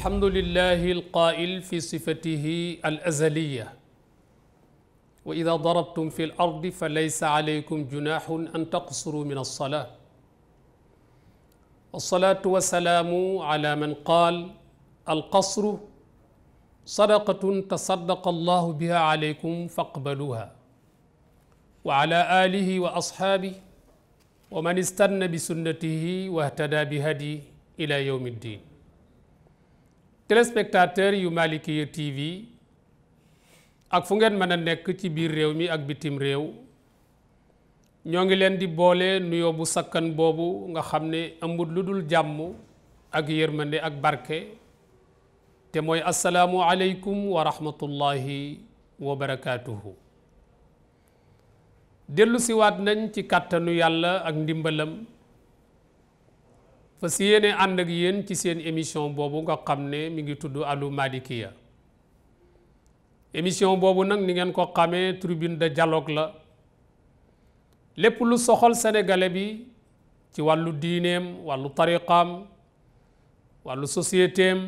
الحمد لله القائل في صفته الأزلية وإذا ضربتم في الأرض فليس عليكم جناح أن تقصروا من الصلاة والصلاة والسلام على من قال القصر صدقة تصدق الله بها عليكم فاقبلوها وعلى آله وأصحابه ومن استنى بسنته واهتدى بهدي إلى يوم الدين. Téléspectateurs yu Malikiya TV ak fu ngeen mën a nekk ci biir réew mi ak bitim réew ñoo ngi leen di boole nuyoo bu sakkan boobu nga xam ne amul lu dul jàmm ak yërmande ak barke te mooy asalaamu aleykum wa rahmatullahi wa barakaatuhu. dellu siwaat nañ ci kàttanu yàlla ak ndimbalam fas yéene ànd ak yéen ci seen émission boobu nga xam ne mi ngi tudd Allo Malikiya. émission boobu nag ni ngeen ko xamee tribune de dialogue la lépp lu soxal sénégalais bi ci wàllu diineem wàllu tariqaam wàllu sociétéem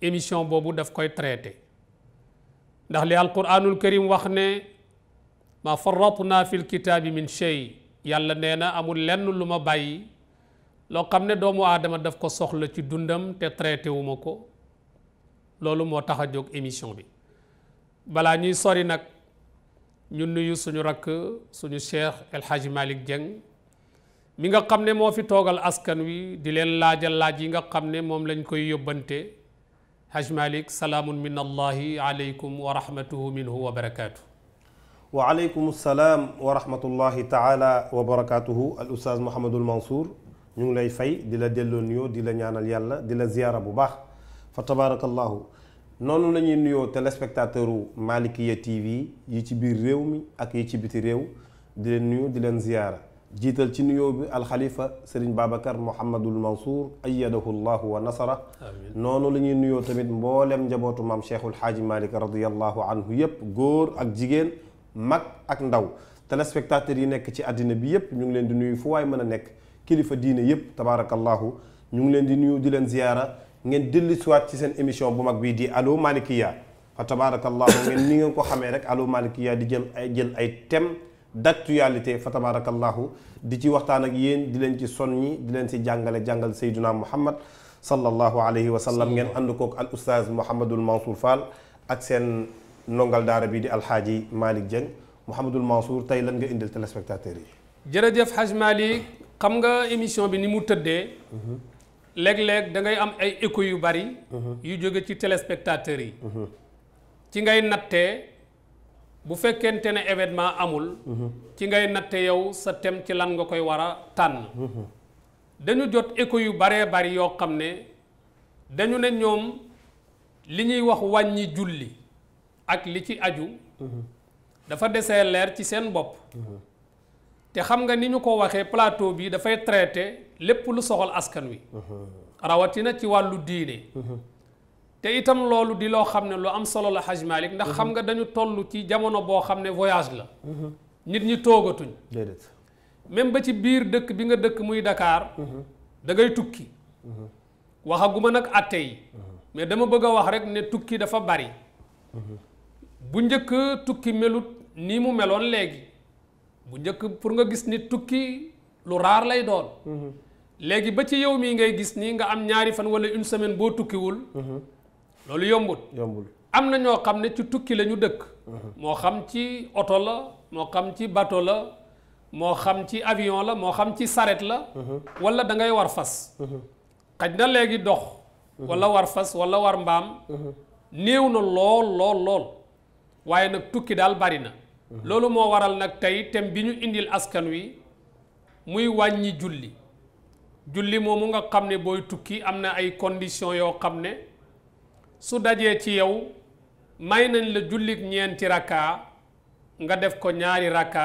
émission boobu daf koy traité ndax li alquranul karim wax ne ma farratna fil kitaabi min shay yàlla nee na amul lenn lu ma bàyyi loo xam ne doomu aadama daf ko soxla ci dundam te traité wu ma ko loolu moo tax a jóg émission bi balaa ñuy sori nag ñu nuyu suñu rakk suñu cheikh El Hadji Malick Dieng mi nga xam ne moo fi toogal askan wi di leen laajal laaj yi nga xam ne moom lañ koy yóbbante Hadj Malick salaamun min allahi aleykum wa rahmatuhu minhu wa barakaatu. wa aleykum salaam wa rahmatullahi taala wa barakaatuhu al oustaz Mouhamadul Mansour ñu ngi lay fay di la delloo nuyoo di la ñaanal yàlla di la ziyaara bu baax fa tabaarakallahu noonu la ñuy nuyoo téléspectateur u Malikiya TV yi ci biir réew mi ak yi ci biti réew di leen nuyu di leen ziyaara jiital ci nuyoo bi alxalifa Serigne Babacar Mouhamadul Mansour ayyadahu llahu wa nasara noonu la ñuy nuyoo tamit mboolem njabootu maam Cheikhul Xaaji Malik radiyallahu anhu yépp góor ak jigéen mag ak ndaw téléspectateurs yi nekk ci àddina bi yépp ñu ngi leen di nuyu fu waay mën a nekk kilifa diine yépp tabaarakallahu ñu ngi leen di nuyu di leen ziyaara ngeen dellu siwaat ci seen émission bu mag bii di Allo Malikiya fa tabaarakallahu ngeen ni ngeen ko xamee rek Allo Malikiya di jël ay thème d'actualité fa tabaarakallahu di ci waxtaan ak yéen di leen ci sonni di leen ci jàngal Seydina Muhammad sallallahu alayhi wa sallam ngeen ànd kook al oustaz Mouhamadul Mansour Fall ak seen ndongal daara bi di alxaaji Malick Dieng Mouhamadul Mansour tey lan nga indil téléspectateurs yi. jërëjëf Hadj Malick xam nga émission bi ni mu tëddee. léeg-léeg da ngay am ay écho yu bari. yu jóge ci téléspectateurs yi. ci ngay nattee bu fekkente ne événement amul. ci ngay natte yow sa thème ci lan nga koy war a tànn. dañu jot écho yu baree bari yoo xam ne dañu ne ñoom li ñuy wax wàññi julli ak li ci aju. dafa desee leer ci seen bopp. te xam nga ni ñu ko waxee plateau bi dafay traité lépp lu soxal askan wi. rawatina ci wàllu diine. te itam loolu di loo xam ne lu am solo la Hadj Malick ndax xam nga dañu toll ci jamono boo xam ne voyage la. nit ñi toogatuñ. même ba ci biir dëkk bi nga dëkk muy Dakar. da ngay tukki. waxaguma nag atte yi. mais dama bëgg a wax rek ne tukki dafa bari. bu njëkk tukki melut nii mu meloon léegi. bu njëkk pour nga gis nit tukki lu raar lay doon. léegi ba ci yow mii ngay gis nii nga am ñaari fan wala une semaine boo tukkiwul. loolu yombul. am na ñoo xam ne ci tukki la ñu dëkk. moo xam ci oto la moo xam ci bateau la moo xam ci avion la moo xam ci saret la. wala da ngay war fas. xaj na léegi dox. wala war fas wala war mbaam. néew na lool. waaye nag tukki daal bari na. loolu moo waral nag tey thème bi ñu indil askan wi muy wàññi julli moomu nga xam ne booy tukki am na ay conditions yoo xam ne su dajee ci yow may nañ la jullik ñeenti rakka nga def ko ñaari rakka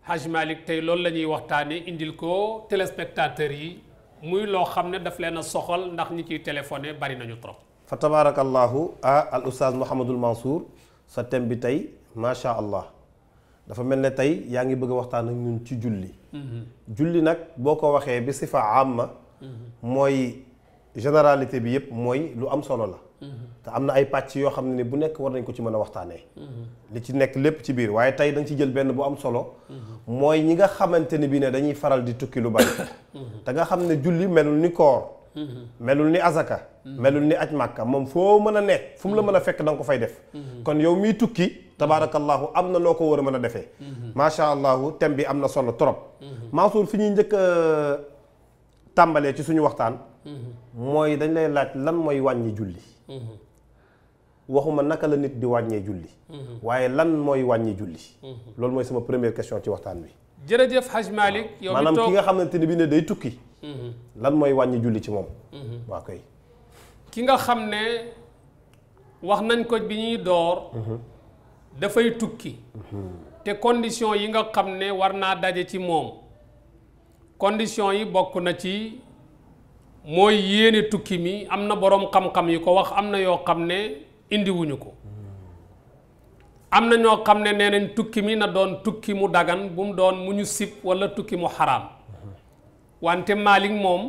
Hadj Malick tey loolu la ñuy waxtaane indil ko téléspectateurs yi muy loo xam ne daf leen a soxal ndax ñi ciy téléphoné bari nañu trop. fa tabaarakallahu al oustaz Mouhamadul Mansour sa thème bi tey macha allah. dafa mel ne tey yaa ngi bëgg a waxtaan ak ñun ci julli. julli nag boo ko waxee bi sifa amma mooy généralité bi yëpp mooy lu am solo la. te am na ay pàcc yoo xam ne bu nekk war nañ ko ci mën a waxtaanee. li ci nekk lépp ci biir waaye tey dañ ci jël benn bu am solo. mooy ñi nga xamante ni bii ne dañuy faral di tukki lu bari. te nga xam ne julli melul ni koor. melul ni azaka. melul ni aj màkka moom foo mën a nekk fu mu la mën a fekk da nga ko fay def. kon yow miy tukki tabaarakallahu am na noo ko war a mën a defee. macha allahu thème bi am na solo trop. Mansour fi ñuy njëkk a tàmbalee ci suñu waxtaan. mooy dañ lay laaj lan mooy wàññi julli. waxuma naka la nit di wàññee julli. waaye lan mooy wàññi julli. loolu mooy sama première question ci waxtaan bi. jërëjëf Haj Malick yow mi toog maanaam ki nga xamante ni bi ne day tukki. lan mooy wàññi julli ci moom. waa koy ki nga xam ne wax nañ ko bi ñuy door. dafay tukki. te condition yi nga xam ne war naa daje ci moom. condition yi bokk na ci mooy yéene tukki mi am na boroom xam-xam yi ko wax am na yoo xam ne indiwuñu ko. am na ñoo xam ne nee nañ tukki mi na doon tukki mu dagan bu mu doon mu ñu sib walla tukki mu xaraam. wante Malick moom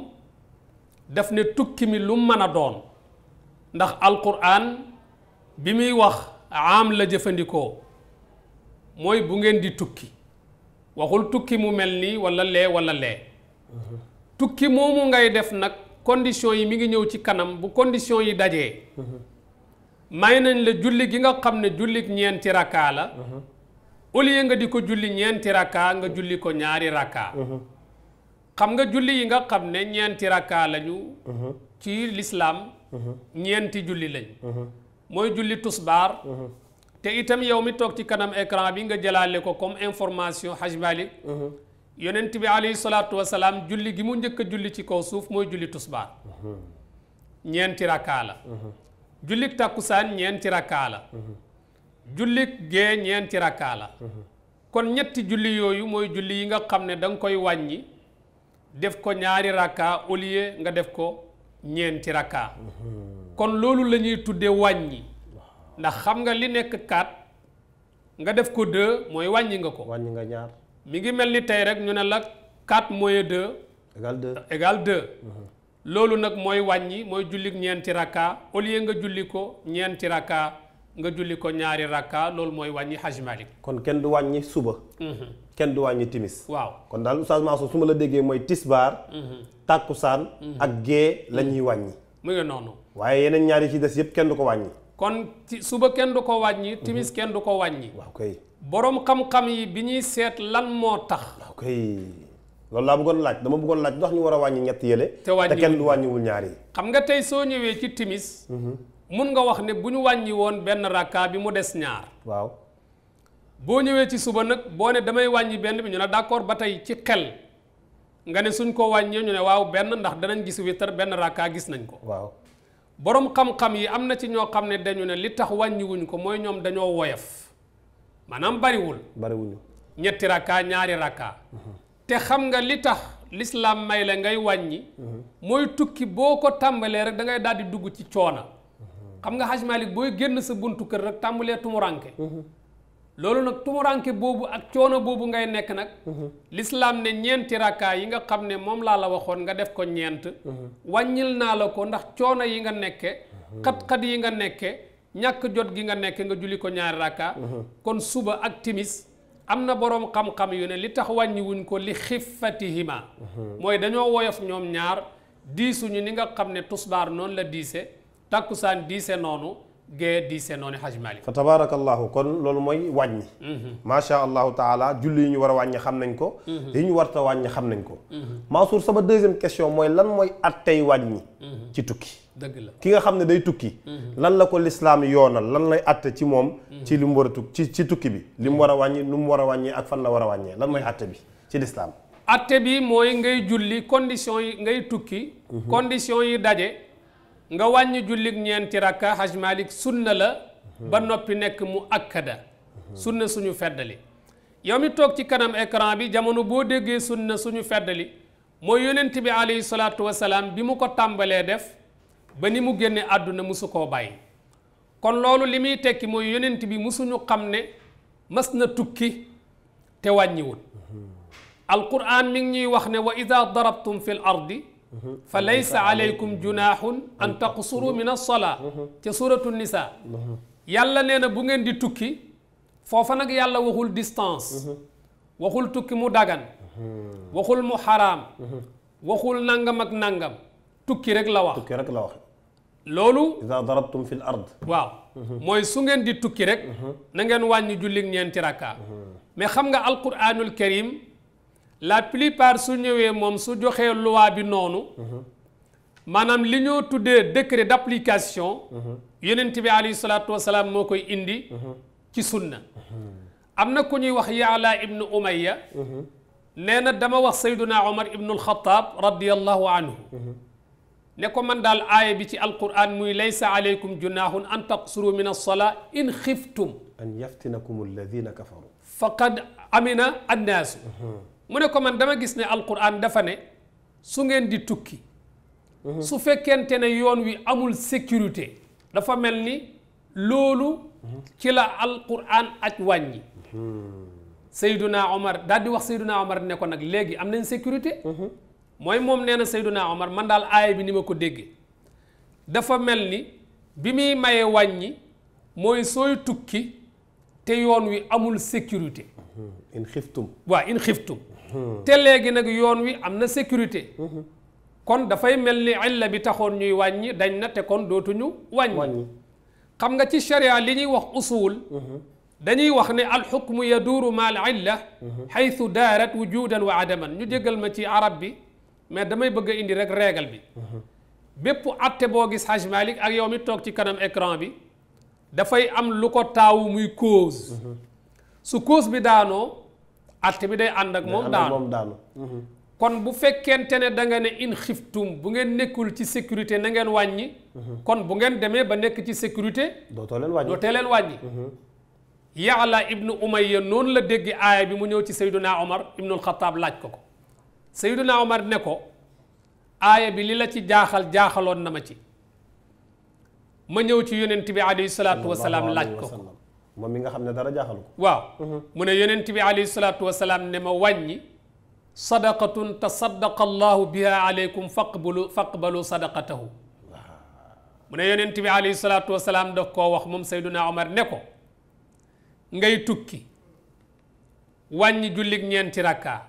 daf ne tukki mi lu mën a doon ndax alquran bi muy wax am la jëfandikoo mooy bu ngeen di tukki waxul tukki mu mel nii walla lee tukki moomu ngay def nag condition yi mi ngi ñëw ci kanam bu condition yi dajee may nañ la julli gi nga xam ne jullik ñeenti rakkaa la au lieu nga di ko julli ñeenti rakkaa nga julli ko ñaari rakkaa xam nga julli yi nga xam ne ñeenti rakkaa lañu ci lislaam ñeenti julli lañ mooy julli tusbaar te itam yow mi toog ci kanam écran bi nga jëlaale ko comme information Haj Malick yonent bi alayhi salaatu wasalaam julli gi mu njëkk a julli ci kaw suuf mooy julli tusbaar ñeenti rakkaa la jullik tàkkusaan ñeenti rakkaa la jullik gee ñeenti rakkaa la kon ñetti julli yooyu mooy julli yi nga xam ne da nga koy wàññi def ko ñaari rakkaa au lieu nga def ko ñeenti rakkaa kon loolu la ñuy tuddee wàññi ndax xam nga li nekk 4 nga def ko 2 mooy wàññi nga ko. wàññi nga ñaar. mi ngi mel ni tey rek ñu ne la 4 moins 2. égale 2. loolu nag mooy wàññi mooy jullik ñeenti rakka au lieu nga julli ko ñeenti rakka nga julli ko ñaari rakka loolu mooy wàññi Haj Malick. kon kenn du wàññi suba. kenn du wàññi timis. waaw kon daal Oustaz Mansour su ma la déggee mooy tisbaar. tàkkusaan ak gée la ñuy wàññi. mu ngi noonu. waaye yeneen ñaari ci des yëpp kenn du ko wàññi. kon ci suba kenn du ko wàññi timis kenn du ko wàññi. waaw kay. boroom xam-xam yi bi ñuy seet lan moo tax. waaw kay loolu laa bëggoon laaj dama bëggoon laaj ndax ñu war a wàññi ñett yële. te kenn du wàññiwul ñaar yi. xam nga tey soo ñëwee ci timis. mun nga wax ne bu ñu wàññi woon benn rakka bi mu des ñaar. waaw. boo ñëwee ci suba nag boo ne damay wàññi benn bi ñu ne d'accord ba tey ci xel nga ne suñ ko wàññee ñu ne waaw benn ndax danañ gis wittar benn rakka gis nañ ko. waaw. boroom xam-xam yi am na ci ñoo xam ne dañu ne li tax wàññiwuñ ko mooy ñoom dañoo woyof maanaam bariwuñu ñetti rakka ñaari rakka te xam nga li tax lislaam may la ngay wàññi mooy tukki boo ko tàmbalee rek da ngay daal di dugg ci coona xam nga Haj Malick booy génn sa buntu kër rek tàmbalee tumuranke loolu nag tumuranke boobu ak coono boobu ngay nekk nag lislaam ne ñeenti rakka yi nga xam ne moom laa la waxoon nga def ko ñeent wàññil naa la ko ndax coono yi nga nekke xat-xat yi nga nekke ñàkk jot gi nga nekke nga julli ko ñaari rakka kon suba ak timis am na boroom xam-xam yu ne li tax wàññiwuñ ko li xiffatihima mooy dañoo woyof ñoom ñaar diisuñu ni nga xam ne tusbaar noonu la diise takkusaan diise noonu gée diise noonu Haj Malick fa tabarakallahu kon loolu mooy wàññi macha allahu taala julli yi ñu war a wàññi xam nañ ko yi ñu warta wàññi xam nañ ko Mansour sama deuxième question mooy lan mooy attey wàññi ci tukki dëgg la ki nga xam ne day tukki lan la ko lislaam yoonal lan lay atte ci moom ci li mu war a tukki ci tukki bi li mu war a wàññi lu mu war a wàññee ak fan la war a wàññee lan mooy atte bi ci lislaam atte bi mooy ngay julli condition yi ngay tukki condition yi daje nga wàññi jullik ñeenti rakka Haj Malick sunna la ba noppi nekk mu akkada sunna suñu feddali yow mi toog ci kanam écran bi jamono boo déggee sunna suñu feddali mooy yonent bi alayhi salaatu wasalaam bi mu ko tàmbalee def ba ni mu génne àdduna musu koo bàyyi kon loolu li muy tekki mooy yonent bi musuñu xam ne mas na tukki te wàññiwul alquran mi ngi ñuy wax ne wa ida darabtum fi l ardi fa laysa alaykum junahun an taqsuru min as-salaa ca suratu nisa yàlla nee na bu ngeen di tukki foofa nag yàlla waxul distance waxul tukki mu dagan waxul mu xaraam waxul nangam ak nangam tukki rek la wax tukki rek la wax loolu ida darabtum fi l ard waaw mooy su ngeen di tukki rek na ngeen wàññi jullig ñeenti rakka mais xam nga alquranul karim la plupart su ñëwee moom su joxee loi bi noonu maanaam li ñoo tuddee décret d'application yonent bi alayhi salaatu wasalaam moo koy indi ci sunna am na ku ñuy wax Yaala ibnu Umayya nee na dama wax Sayduna Omar ibnu al-Khattab radiyallahu anhu ne ko man daal aaya bi ci alquran muy laysa alaykum junahun an taqsuru min as-salaa in xiftum an yaftinakum alladina kafaru faqad amina annaasu mu ne ko man dama gis ne alquran dafa ne su ngeen di tukki su fekkente ne yoon wi amul sécurité dafa mel ni loolu ci la alquran aj wàññi Seyduna Omar daal di wax Seyduna Omar ne ko nag léegi am nañ sécurité mooy moom nee na Seyduna Omar man daal aaya bi ni ma ko déggee dafa mel ni bi muy maye wàññi mooy sooy tukki te yoon wi amul sécurité in xiftum waaw in xiftum te léegi nag yoon wi am na sécurité kon dafay mel ni illa bi taxoon ñuy wàññi dañ na te kon dootuñu wàññi xam nga ci sharia li ñuy wax usul dañuy wax ne alxukmu yaduuru ma al illa xaytu daarat wujudan wa adaman ñu jégal ma ci arab bi mais damay bëgg a indi rek règle bi bépp atte boo gis Haj Malik ak yow mi toog ci kanam écran bi dafay am lu ko taawu muy cause su cause bi daanoo atte bi day ànd ak moom daanu kon bu fekkente ne da nga ne in xiftum bu ngeen nekkul ci sécurité na ngeen wàññi kon bu ngeen demee ba nekk ci sécurité dootee leen wàññi Yaala ibnu Umayya noonu la dégg aaya bi mu ñëw ci Sayduna Omar ibnul Xataab laaj ko Sayduna Omar ne ko aaya bi li la ci jaaxaloon na ma ci ma ñëw ci yonent bi alayhi salaatu wasalaam laaj ko moom mi nga xam ne dara jaaxalu ko waaw mu ne yonent bi alayhi salaatu wasalaam ne ma wàññi sadaqatun tasaddaqa allahu biha alaykum faqbalu sadaqatahu mu ne yonent bi alayhi salaatu wasalaam daf koo wax moom Sayduna Omar ne ko ngay tukki wàññi jullig ñeenti rakka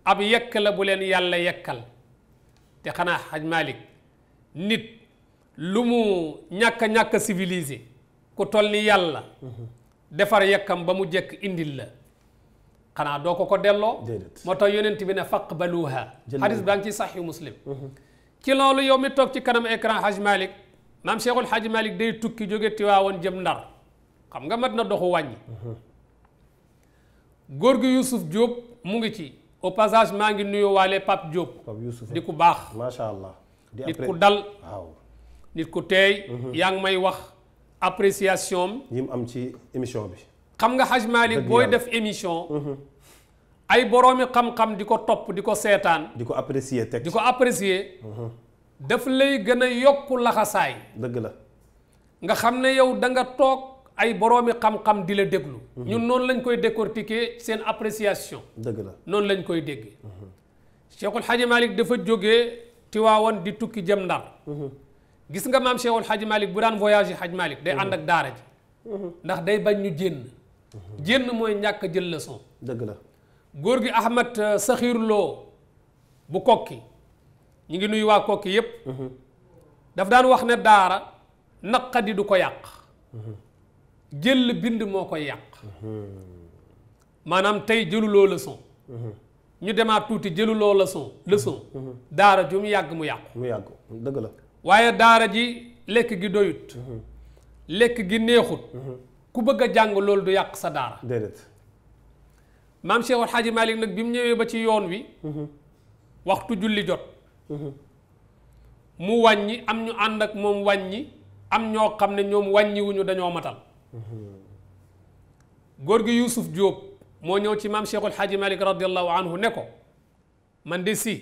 ab yekk la bu leen yàlla yekkal te xanaa Haj Malik nit lu mu ñàkk civilisé ku toll ni yàlla defar yekkam ba mu jekk indil la xanaa doo ko delloo moo tax yonent bi ne faqbaluha xadis baa ngi ci Sahih Muslim ci loolu yow mi toog ci kanam écran Haj Malik maam Cheikhul Haj Malik day tukki jóge Tiwaawoon jëm Ndar xam nga mat na doxu wàññi góor gi Youssouf Diop mu ngi ci au passage maa ngi nuyu waale Pape Diop di ku baax macha allah nit ku dal nit ku teey yaa ngi may wax appréciation yi mu am ci émission bi xam nga Haj Malik booy def émission ay boroomi xam-xam di ko topp di ko seetaan di ko apprécier teg di ko apprécier daf lay gën a yokku laxasaay dëgg la nga xam ne yow da nga toog ay boroomi xam-xam di la déglu ñun noonu lañ koy décortiquer seen appréciation dëgg la noonu lañ koy déggee Cheikhul Hadji Malick dafa jógee Tiwaawan di tukki jëm Ndar gis nga maam Cheikhul Hadji Malick bu daan voyage Hadji Malick day ànd ak daara ji ndax day bañ ñu jénn mooy ñàkk jël leçon dëgg la góor gi Ahmad Saxiir Lo bu kokki ñu ngi nuyu waa kokki yépp daf daan wax ne daara naqadi du ko yàq jël bind moo koy yàq maanaam tey jëluloo leçon ñu demaat tuuti jëluloo leçon daara ju mu yàgg mu yàqu dëgg la waaye daara ji lekk gi doyut lekk gi neexut ku bëgg a jàng loolu du yàq sa daara déedéet maam Cheikh Al Hadji Malick nag bi mu ñëwee ba ci yoon wi waxtu julli jot mu wàññi am ñu ànd ak moom wàññi am ñoo xam ne ñoom wàññiwuñu dañoo matal góor gi Youssouf Diop moo ñëw ci maam Cheikhul Hadji Malick radiallahu anhu ne ko man de si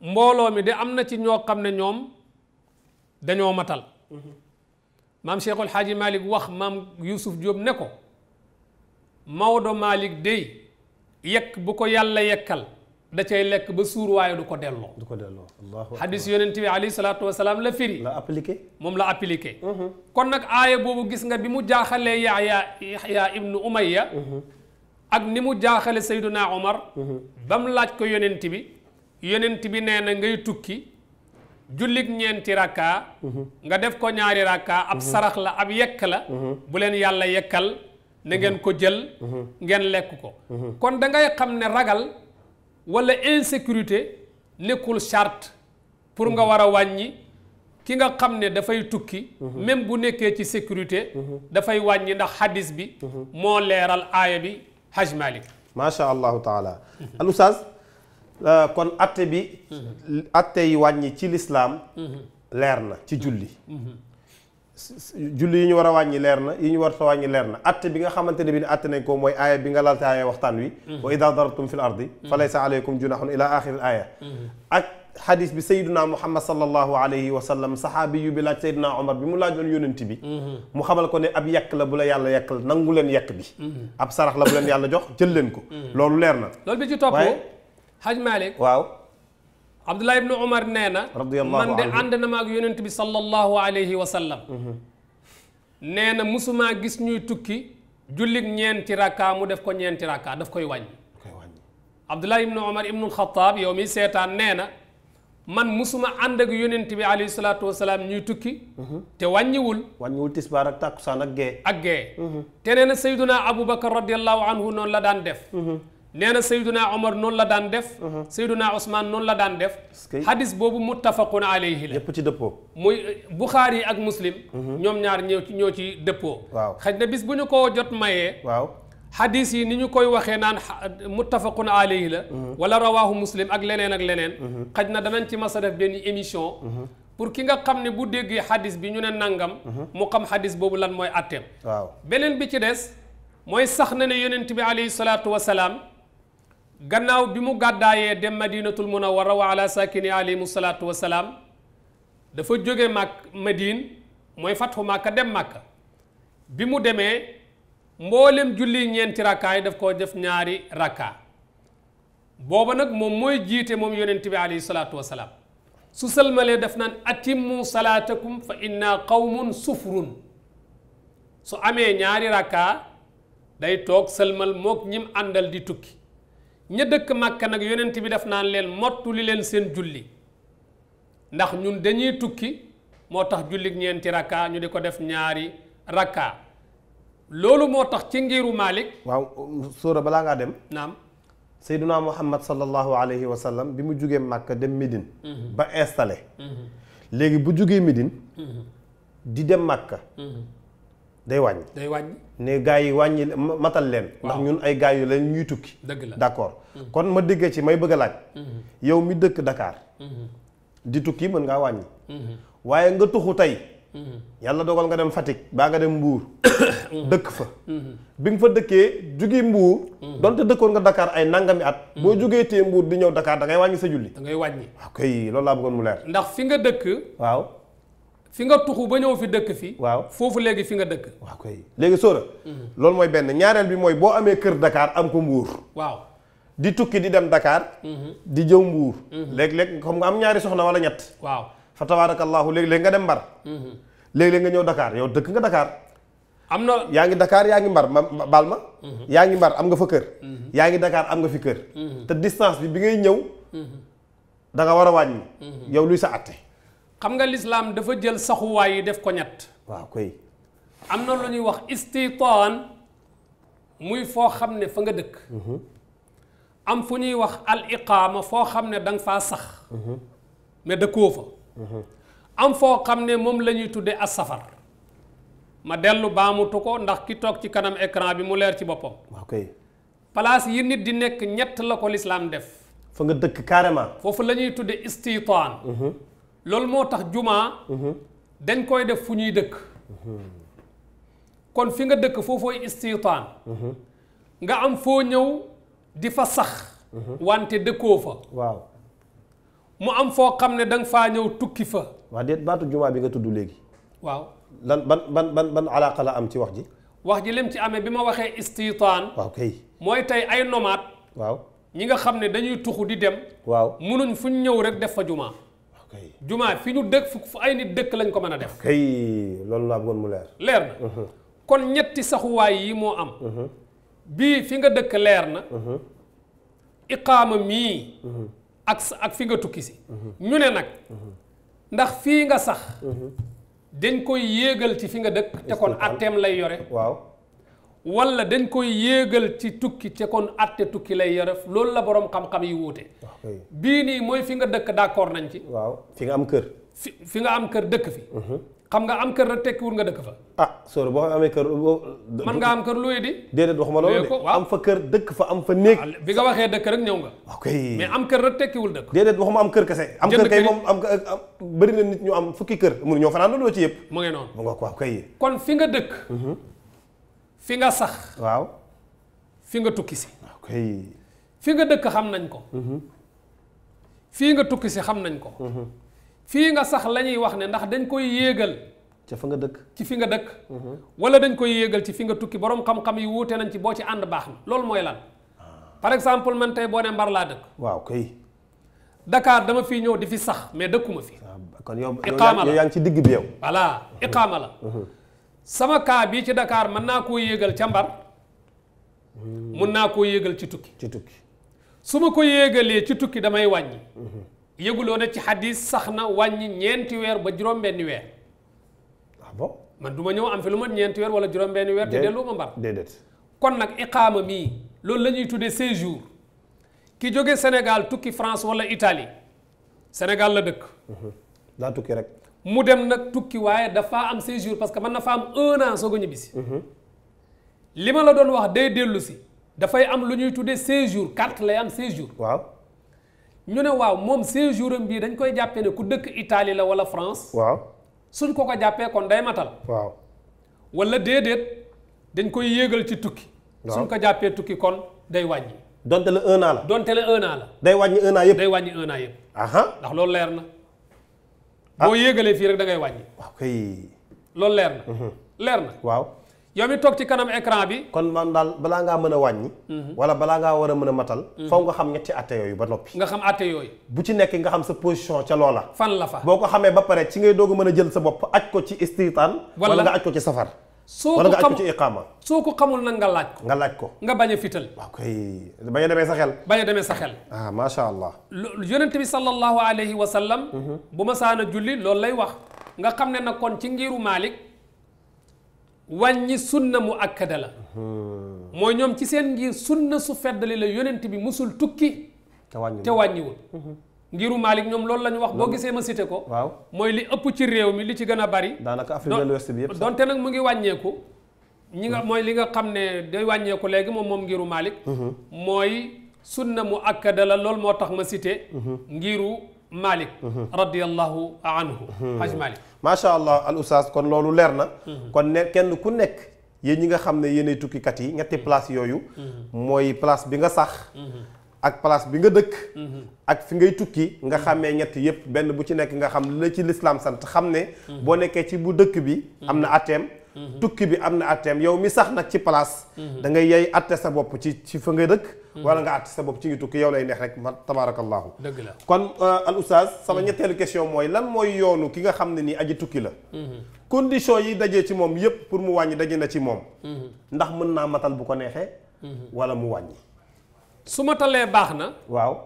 mbooloo mi de am na ci ñoo xam ne ñoom dañoo matal maam Cheikhul Hadji Malick wax maam Youssouf Diop ne ko Maodo Malick dey yekk bu ko yàlla yekkal da cay lekk ba suur waaye du ko delloo. du ko delloo allahu akbar. hadis yonent bi alayhi salaatu wasalaam la firi. la appliqué. moom la appliqué. kon nag aaya boobu gis nga bi mu jaaxalee Yaxya ibnu Umayya ak ni mu jaaxale Seyduna Omar ba mu laaj ko yonent bi nee na ngay tukki jullik ñeenti rakka nga def ko ñaari rakka ab sarax la ab yekk la bu leen yàlla yekkal na ngeen ko jël ngeen lekk ko kon da ngay xam ne ragal wala insécurité nekkul charte pour nga war a wàññi ki nga xam ne dafay tukki même bu nekkee ci sécurité dafay wàññi ndax hadis bi moo leeral aaya bi Haj Malik macha allahu taala al oustaz kon atte bi atte yi wàññi ci lislaam leer na ci julli julli yi ñu war a wàññi leer na yi ñu war a wàññi leer na atte bi nga xamante ne bi ne atte nañ ko mooy aaya bi nga lalta aaya waxtaan wi wa ida darabtum fil ardi fa laysa alaykum junahun ila axiril aaya ak xadis bi sayyiduna muhammad sallallahu alayhi wa sallam saxaabi yu bi laaj sayyiduna omar bi mu laajoon yonent bi mu xamal ko ne ab yekk la bu la yàlla yekkal nangu leen yekk bi ab sarax la bu leen yàlla jox jël leen ko loolu leer na loolu bi ci topp Haj Malik waaw Abdullah ibnu Umar nee na man de ànd na ma ak yonent bi sallallahu alayhi wa sallam nee na musumaa gis ñuy tukki jullit ñeenti rakka mu def ko ñeenti rakka daf koy wàññi Abdullah ibnu Umar ibnu Xataab yow mi seetaan nee na man musuma ànd ak yonent bi alayhi salaatu wasalaam ñuy tukki te wàññiwul tisbaar ak tàkkusaan ak gee te nee na Sayyiduna Abubakar radiallahu anhu noonu la daan def nee na Sayyiduna Omar noonu la daan def Sayyiduna Ousmane noonu la daan def hadis boobu muttafaqun alayhi la yépp ci dëppoo muy Buxaari ak Muslim ñoom ñaar ñoo ci dëppoo waaw xëy na bis bu ñu ko jot mayee waaw hadis yi ni ñu koy waxee naan muttafaqun alayhi la wala rawaahu Muslim ak leneen xëy na danañ ci mas a def benn émission pour ki nga xam ne bu déggee hadis bi ñu ne nangam mu xam hadis boobu lan mooy atteem waaw beneen bi ci des mooy sax na ne yonent bi alayhi salaatu wasalaam gannaaw bi mu gàddaayee dem madinatul munawwara wa ala sakini alayhimu salaatu wasalaam dafa jóge Madine mooy fatxu Màkka dem Màkka bi mu demee mboolem julli ñeenti rakkaa yi daf koo def ñaari rakkaa booba nag moom mooy jiite moom yonent bi alayhi salaatu wasalaam su sëlmalee def naan atimmu salaatakum fa inna qawmun sufrun su amee ñaari rakkaa day toog sëlmal mook ñim àndal di tukki ña dëkk Màkka nag yonent bi def naan leen mottu li leen seen julli ndax ñun dañuy tukki moo tax julli ñeenti rakka ñu di ko def ñaari rakka loolu moo tax ci ngiru Malik waaw sóora balaa ngaa dem naam Seyduna Muhammad sallallahu alayhi wa sallam bi mu jugee Màkka dem Médine ba installé léegi bu jugee Médine di dem Màkka day wàññi ne gaa yi wàññi matal leen ndax ñun ay gaa yu leen ñuy tukki dëgg la d'accord kon ma déggee ci may bëgg a laaj yow mi dëkk Dakar di tukki mën ngaa wàññi waaye nga tuxu tey yàlla dogal nga dem Fatick baa nga dem Mbuur dëkk fa bi nga fa dëkkee jóge Mbuur donte dëkkoon nga Dakar ay nangami at boo jógee tee Mbuur di ñëw Dakar da ngay wàññi sa julli da ngay wàññi waaw kay loolu laa bëggoon mu leer ndax fi nga dëkk waaw fi nga tuxu ba ñëw fi dëkk fi waaw foofu léegi fi nga dëkk waaw kay léegi sóora loolu mooy benn ñaareel bi mooy boo amee kër Dakar am ko Mbuur waaw di tukki di dem Dakar di jëw Mbuur léeg-léeg comme nga am ñaari soxna wala ñett waaw fa tabarakallahu léeg-léeg nga dem Mbar léeg-léeg nga ñëw Dakar yow dëkk nga Dakar am na yaa ngi Dakar yaa ngi Mbar baal ma yaa ngi Mbar am nga fa kër yaa ngi Dakar am nga fi kër te distance bi ngay ñëw da nga war a wàññi yow luy sa atte xam nga lislaam dafa jël saxuwaay yi def ko ñett waaw koy am na lu ñuy wax istitaan muy foo xam ne fa nga dëkk am fu ñuy wax al iqaama foo xam ne da nga faa sax mais dëkkoo fa am foo xam ne moom la ñuy tuddee as safar ma dellu baamutu ko ndax ki toog ci kanam écran bi mu leer ci boppam waaw kay place yi nit di nekk ñett la ko lislaam def fa nga dëkk carrément foofu la ñuy tuddee istitaan loolu moo tax jumaa dañ koy def fu ñuy dëkk kon fi nga dëkk foofooy istitaan nga am foo ñëw di fa sax wante dëkkoo fa waaw mu am foo xam ne da nga faa ñëw tukki fa waa déet baatu jumaa bi nga tudd léegi waaw lan ban alaaqa la am ci wax ji wax ji lim ci amee bi ma waxee istitaan waaw kay mooy tey ay nomade waaw ñi nga xam ne dañuy tuxu di dem waaw munuñ fu ñu ñëw rek def fa jumaa kay jumaa fi ñu dëkk fu ay nit dëkk lañ ko mën a def kay loolu laa bëggoon mu leer na kon ñetti saxuwaay yi moo am bii fi nga dëkk leer na iqaama mii ak fi nga tukki si ñu ne nag ndax fii nga sax dañ koy yéegal ci fi nga dëkk te kon atteem lay yore waaw wala dañ koy yéegal ci tukki te kon atte tukki lay yore loolu la boroom xam-xam yi wuute bii nii mooy fi nga dëkk d'accord nañ ci waaw fi nga am kër fi nga am kër dëkk fi xam nga am kër rek tekkiwul nga dëkk fa sóor boo amee kër man nga am kër luy di déedéet waxuma loolu de am fa kër dëkk fa am fa néeg bi nga waxee dëkk rek ñëw nga ok mais am kër rek tekkiwul dëkk déedéet waxuma am kër kese am kër kay moom am bëri na nit ñu am fukki kër mënu ñoo fanaan loolu ci yëpp mu ngi noonu mu nga waaw kay kon fi nga dëkk fi nga sax waaw fi nga tukki si ok fi nga dëkk xam nañ ko fii nga tukki si xam nañ ko fii nga sax la ñuy wax ne ndax dañ koy yéegal ca fa nga dëkk ci fi nga dëkk wala dañ koy yéegal ci fi nga tukki boroom xam-xam yi wuute nañ ci boo ci ànd baax na loolu mooy lan par exemple man tey boo ne Mbar laa dëkk waaw kay Dakar dama fii ñëw di fi sax mais dëkkuma fi kon yow iqaama la yaa ngi ci digg bi yow voilà iqaama la sama kaa bii ci Dakar mën naa koo yéegal ca Mbar mun naa koo yéegal ci tukki su ma ko yéegalee ci tukki damay wàññi yëguloo na ci xadis sax na wàññi 4 weer ba juróom-benni weer bon man du ma ñëw am fi lu mat 4 weer wala juróom-benni weer te dellu ma Mbar déedéet kon nag iqaama mii loolu la ñuy tuddee séjour ki jóge Sénégal tukki France wala Italie Sénégal la dëkk daa tukki rek mu dem nag tukki waaye dafa am séjour parce que mën na fa am 1 an soog a ñibbisi li ma la doon wax day dellu si dafay am lu ñuy tuddee séjour carte lay am séjour waaw ñu ne waaw moom séjour am bii dañ koy jàppee ne ku dëkk Italie la wala France waaw suñ ko jàppee kon day matal waaw wala déedéet dañ koy yéegal ci tukki suñ ko jàppee tukki kon day wàññi donte la 1 an la donte la 1 an la day wàññi 1 an yëpp day wàññi 1 an yëpp aha ndax loolu leer na boo yéegalee fii rek da ngay wàññi waaw kay loolu leer na leer na waaw yow mi toog ci kanam écran bi kon man daal balaa ngaa mën a wàññi wala balaa ngaa war a mën a matal faw nga xam ñetti atte yooyu ba noppi nga xam atte yooyu bu ci nekk nga xam sa position ca loola fan la fa boo ko xamee ba pare ci ngay doog a mën a jël sa bopp aj ko ci istitaan wala nga aj ko ci safar wala nga aj ko ci iqaama soo ko xamul nag nga laaj ko nga laaj ko nga bañ a fital waaw kay bañ a demee sa xel bañ a demee sa xel macha allah yonent bi sallallahu alayhi wa sallam bu ma saana julli loolu lay wax nga xam ne nag kon ci ngiru Maalik wàññi sunna mu akkada la mooy ñoom ci seen ngir sunna su feddali la yonent bi musul tukki te wàññiwul ngiru Maalik ñoom loolu la ñu wax boo gisee ma cité ko waaw mooy li ëpp ci réew mi li ci gën a bari daanaka Afrique de l'Ouest bi yëpp donte nag mu ngi wàññeeku ñi nga mooy li nga xam ne day wàññeeku léegi moom ngiru Maalik mooy sunna mu akkada la loolu moo tax ma cité ngiru Malik radiyallahu anhu Haj Malik macha allah al oustaz kon loolu leer na kon ne kenn ku nekk yéen ñi nga xam ne yéenay tukkikat yi ñetti place yooyu mooy place bi nga sax ak place bi nga dëkk ak fi ngay tukki nga xàmmee ñett yépp benn bu ci nekk nga xam li la ci lislaam sant xam ne boo nekkee ci bu dëkk bi am na atteem tukki bi am na atteem yow mi sax nag ci place da ngay yey atte sa bopp ci fa nga dëkk wala nga atte sa bopp ci ngi tukki yow lay neex rek ma tabarakallahu dëgg la kon al oustaz sama ñetteelu question mooy lan mooy yoonu ki nga xam ne nii aji tukki la condition yi dajee ci moom yépp pour mu wàññi daje na ci moom ndax mën naa matal bu ko neexee wala mu wàññi su matalee baax na waaw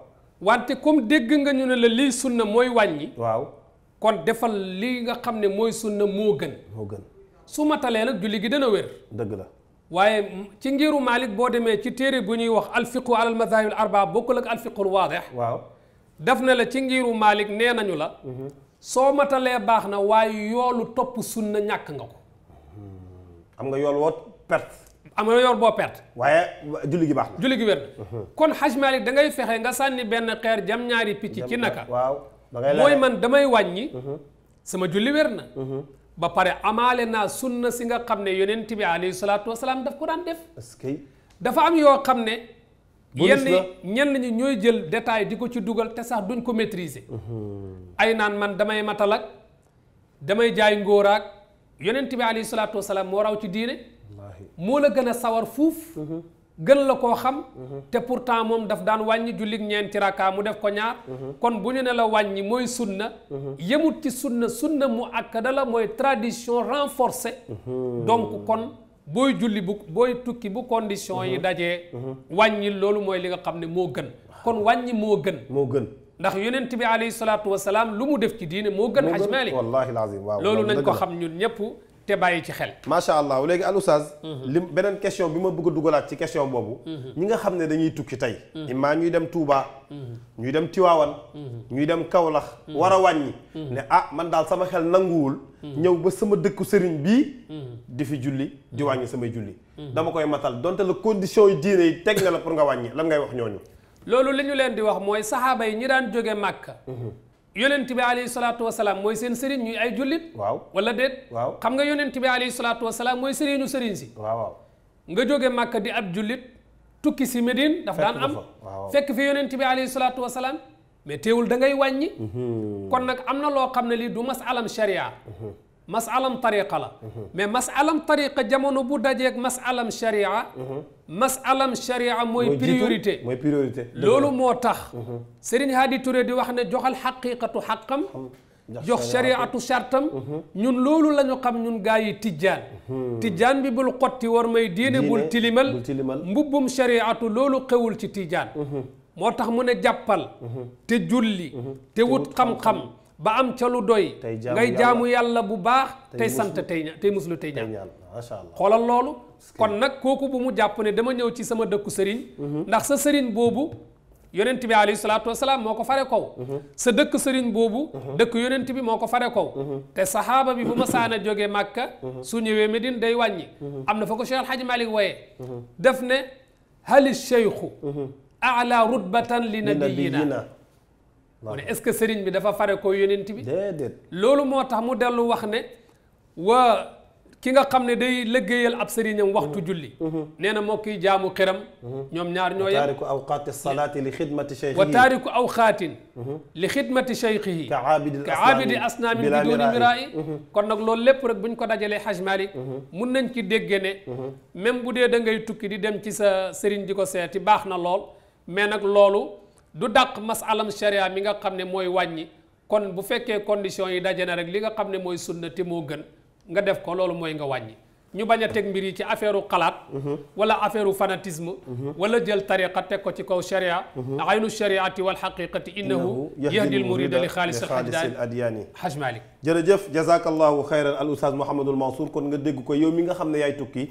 wante comme dégg nga ñu ne la lii sunna mooy wàññi waaw kon defal lii nga xam ne mooy sunna moo gën su matalee nag julli gi dana wér dëgg la waaye ci ngiru Malik boo demee ci téere bu ñuy wax alfiqhu ala al madahib al arbaa bokkul ak alfiqhu al waadih waaw daf na la ci ngiru Malik nee nañu la soo matalee baax na waaye yoolu topp sunna ñàkk nga ko am nga yool woo perte am nga yool boo perte waaye julli gi baax na julli gi wér na kon Haj Malik da ngay fexe nga sànni benn xeer jam ñaari picc ci naka waaw mooy man damay wàññi sama julli wér na ba pare amaale naa sunna si nga xam ne yonent bi alayhi salaatu wasalaam daf ko daan def dafa am yoo xam ne ñenn ñi ñooy jël détail di ko ci dugal te sax duñ ko maîtriser ay naan man damay matal ak damay jaay ngóoraak yonent bi alayhi salaatu wasalaam moo raw ci diine moo la gën a sawar fuuf gën la koo xam te pourtant moom daf daan wàññi jullig ñeenti raka mu def ko ñaar kon bu ñu ne la wàññi mooy sunna yemut ci sunna mu akkada la mooy tradition renforcée donc kon booy julli booy tukki bu condition yi dajee wàññi loolu mooy li nga xam ne moo gën kon wàññi moo gën ndax yonent bi alayhi salaatu wasalaam lu mu def ci diine moo gën Haj Malik wallahi alazim waaw loolu nañ ko xam ñun ñëpp te bàyyi ci xel macha allah léegi al oustaz beneen question bi ma bëgg a dugalaat ci question boobu ñi nga xam ne dañuy tukki tey imma ñuy dem Touba ñuy dem Tiwaawan ñuy dem Kaolack war a wàññi ne man daal sama xel nanguwul ñëw ba sama dëkku sëriñ bii di fi julli di wàññi samay julli dama koy matal donte la condition yi diine yi teg na la pour nga wàññi lan ngay wax ñooñu loolu li ñu leen di wax mooy saxaaba yi ñi daan jóge Màkka yonent bi alayhi salaatu wasalaam mooy seen sëriñ ñuy ay jullit waaw wala déet waaw xam nga yonent bi alayhi salaatu wasalaam mooy sëriñu sëriñ si waaw nga jóge Màkka di ab jullit tukki si Médine daf daan am fekk fi yonent bi alayhi salaatu wasalaam mais teewul da ngay wàññi kon nag am na loo xam ne lii du masalam sharia masalam tariqa la mais masalam tariqa jamono bu dajeeg masalam sharia masalam sharia mooy priorité loolu moo tax Serigne Hadi Touré di wax ne joxal xaqiqatu xaqam jox shariatu shartam ñun loolu la ñu xam ñun gaa yi tijjaan bi bul xotti war may diine bul tilimal mbubbum shariatu loolu xewul ci tijjaan moo tax mu ne jàppal te julli te wut xam-xam ba am ca lu doy ngay jaamu yàlla bu baax tey sant tey muslu tey ñaan xoolal loolu kon nag kooku bu mu jàpp ne dama ñëw ci sama dëkku sëriñ ndax sa sëriñ boobu yonent bi alayhi salaatu wasalaam moo ko fare kaw sa dëkk sëriñ boobu dëkk yonent bi moo ko fare kaw te sahaaba bi bu ma saana jógee Màkka su ñëwee Médine day wàññi am na fa ko Cheikh El Hadj Malick wooyee def ne hali cheikhu ala rutbatan li nabiyina mu ne est-ce que sëriñ bi dafa fare ko yonent bi déedéet loolu moo tax mu dellu wax ne waa ki nga xam ne day liggéeyal ab sëriñam waxtu julli nee na moo kiy jaamu xiram ñoom ñaar ñoo yem taariku awqaati salaati li xidmati cheikhihi wa taariku awqaatin li xidmati cheikhihi ka aabidi asnaamin bi dooni miraayi kon nag loolu lépp rek buñ ko dajalee Haj Malik mun nañ ci dégge ne même bu dee da ngay tukki di dem ci sa sëriñ di ko seeti baax na lool mais nag loolu du dàq masalam sharia mi nga xam ne mooy wàññi kon bu fekkee condition yi daje na rek li nga xam ne mooy sunna te moo gën nga def ko loolu mooy nga wàññi ñu bañ a teg mbir yi ci affaire u xalaat wala affaire u fanatisme wala jël tariqa teg ko ci kaw sharia aynu shariati wal haqiqati innahu yahdi al murida li xaalis al adyaani Haj Malik jërëjëf jazakallahu xayran al oustaz Mouhamadul Mansour kon nga dégg ko yow mi nga xam ne yaay tukki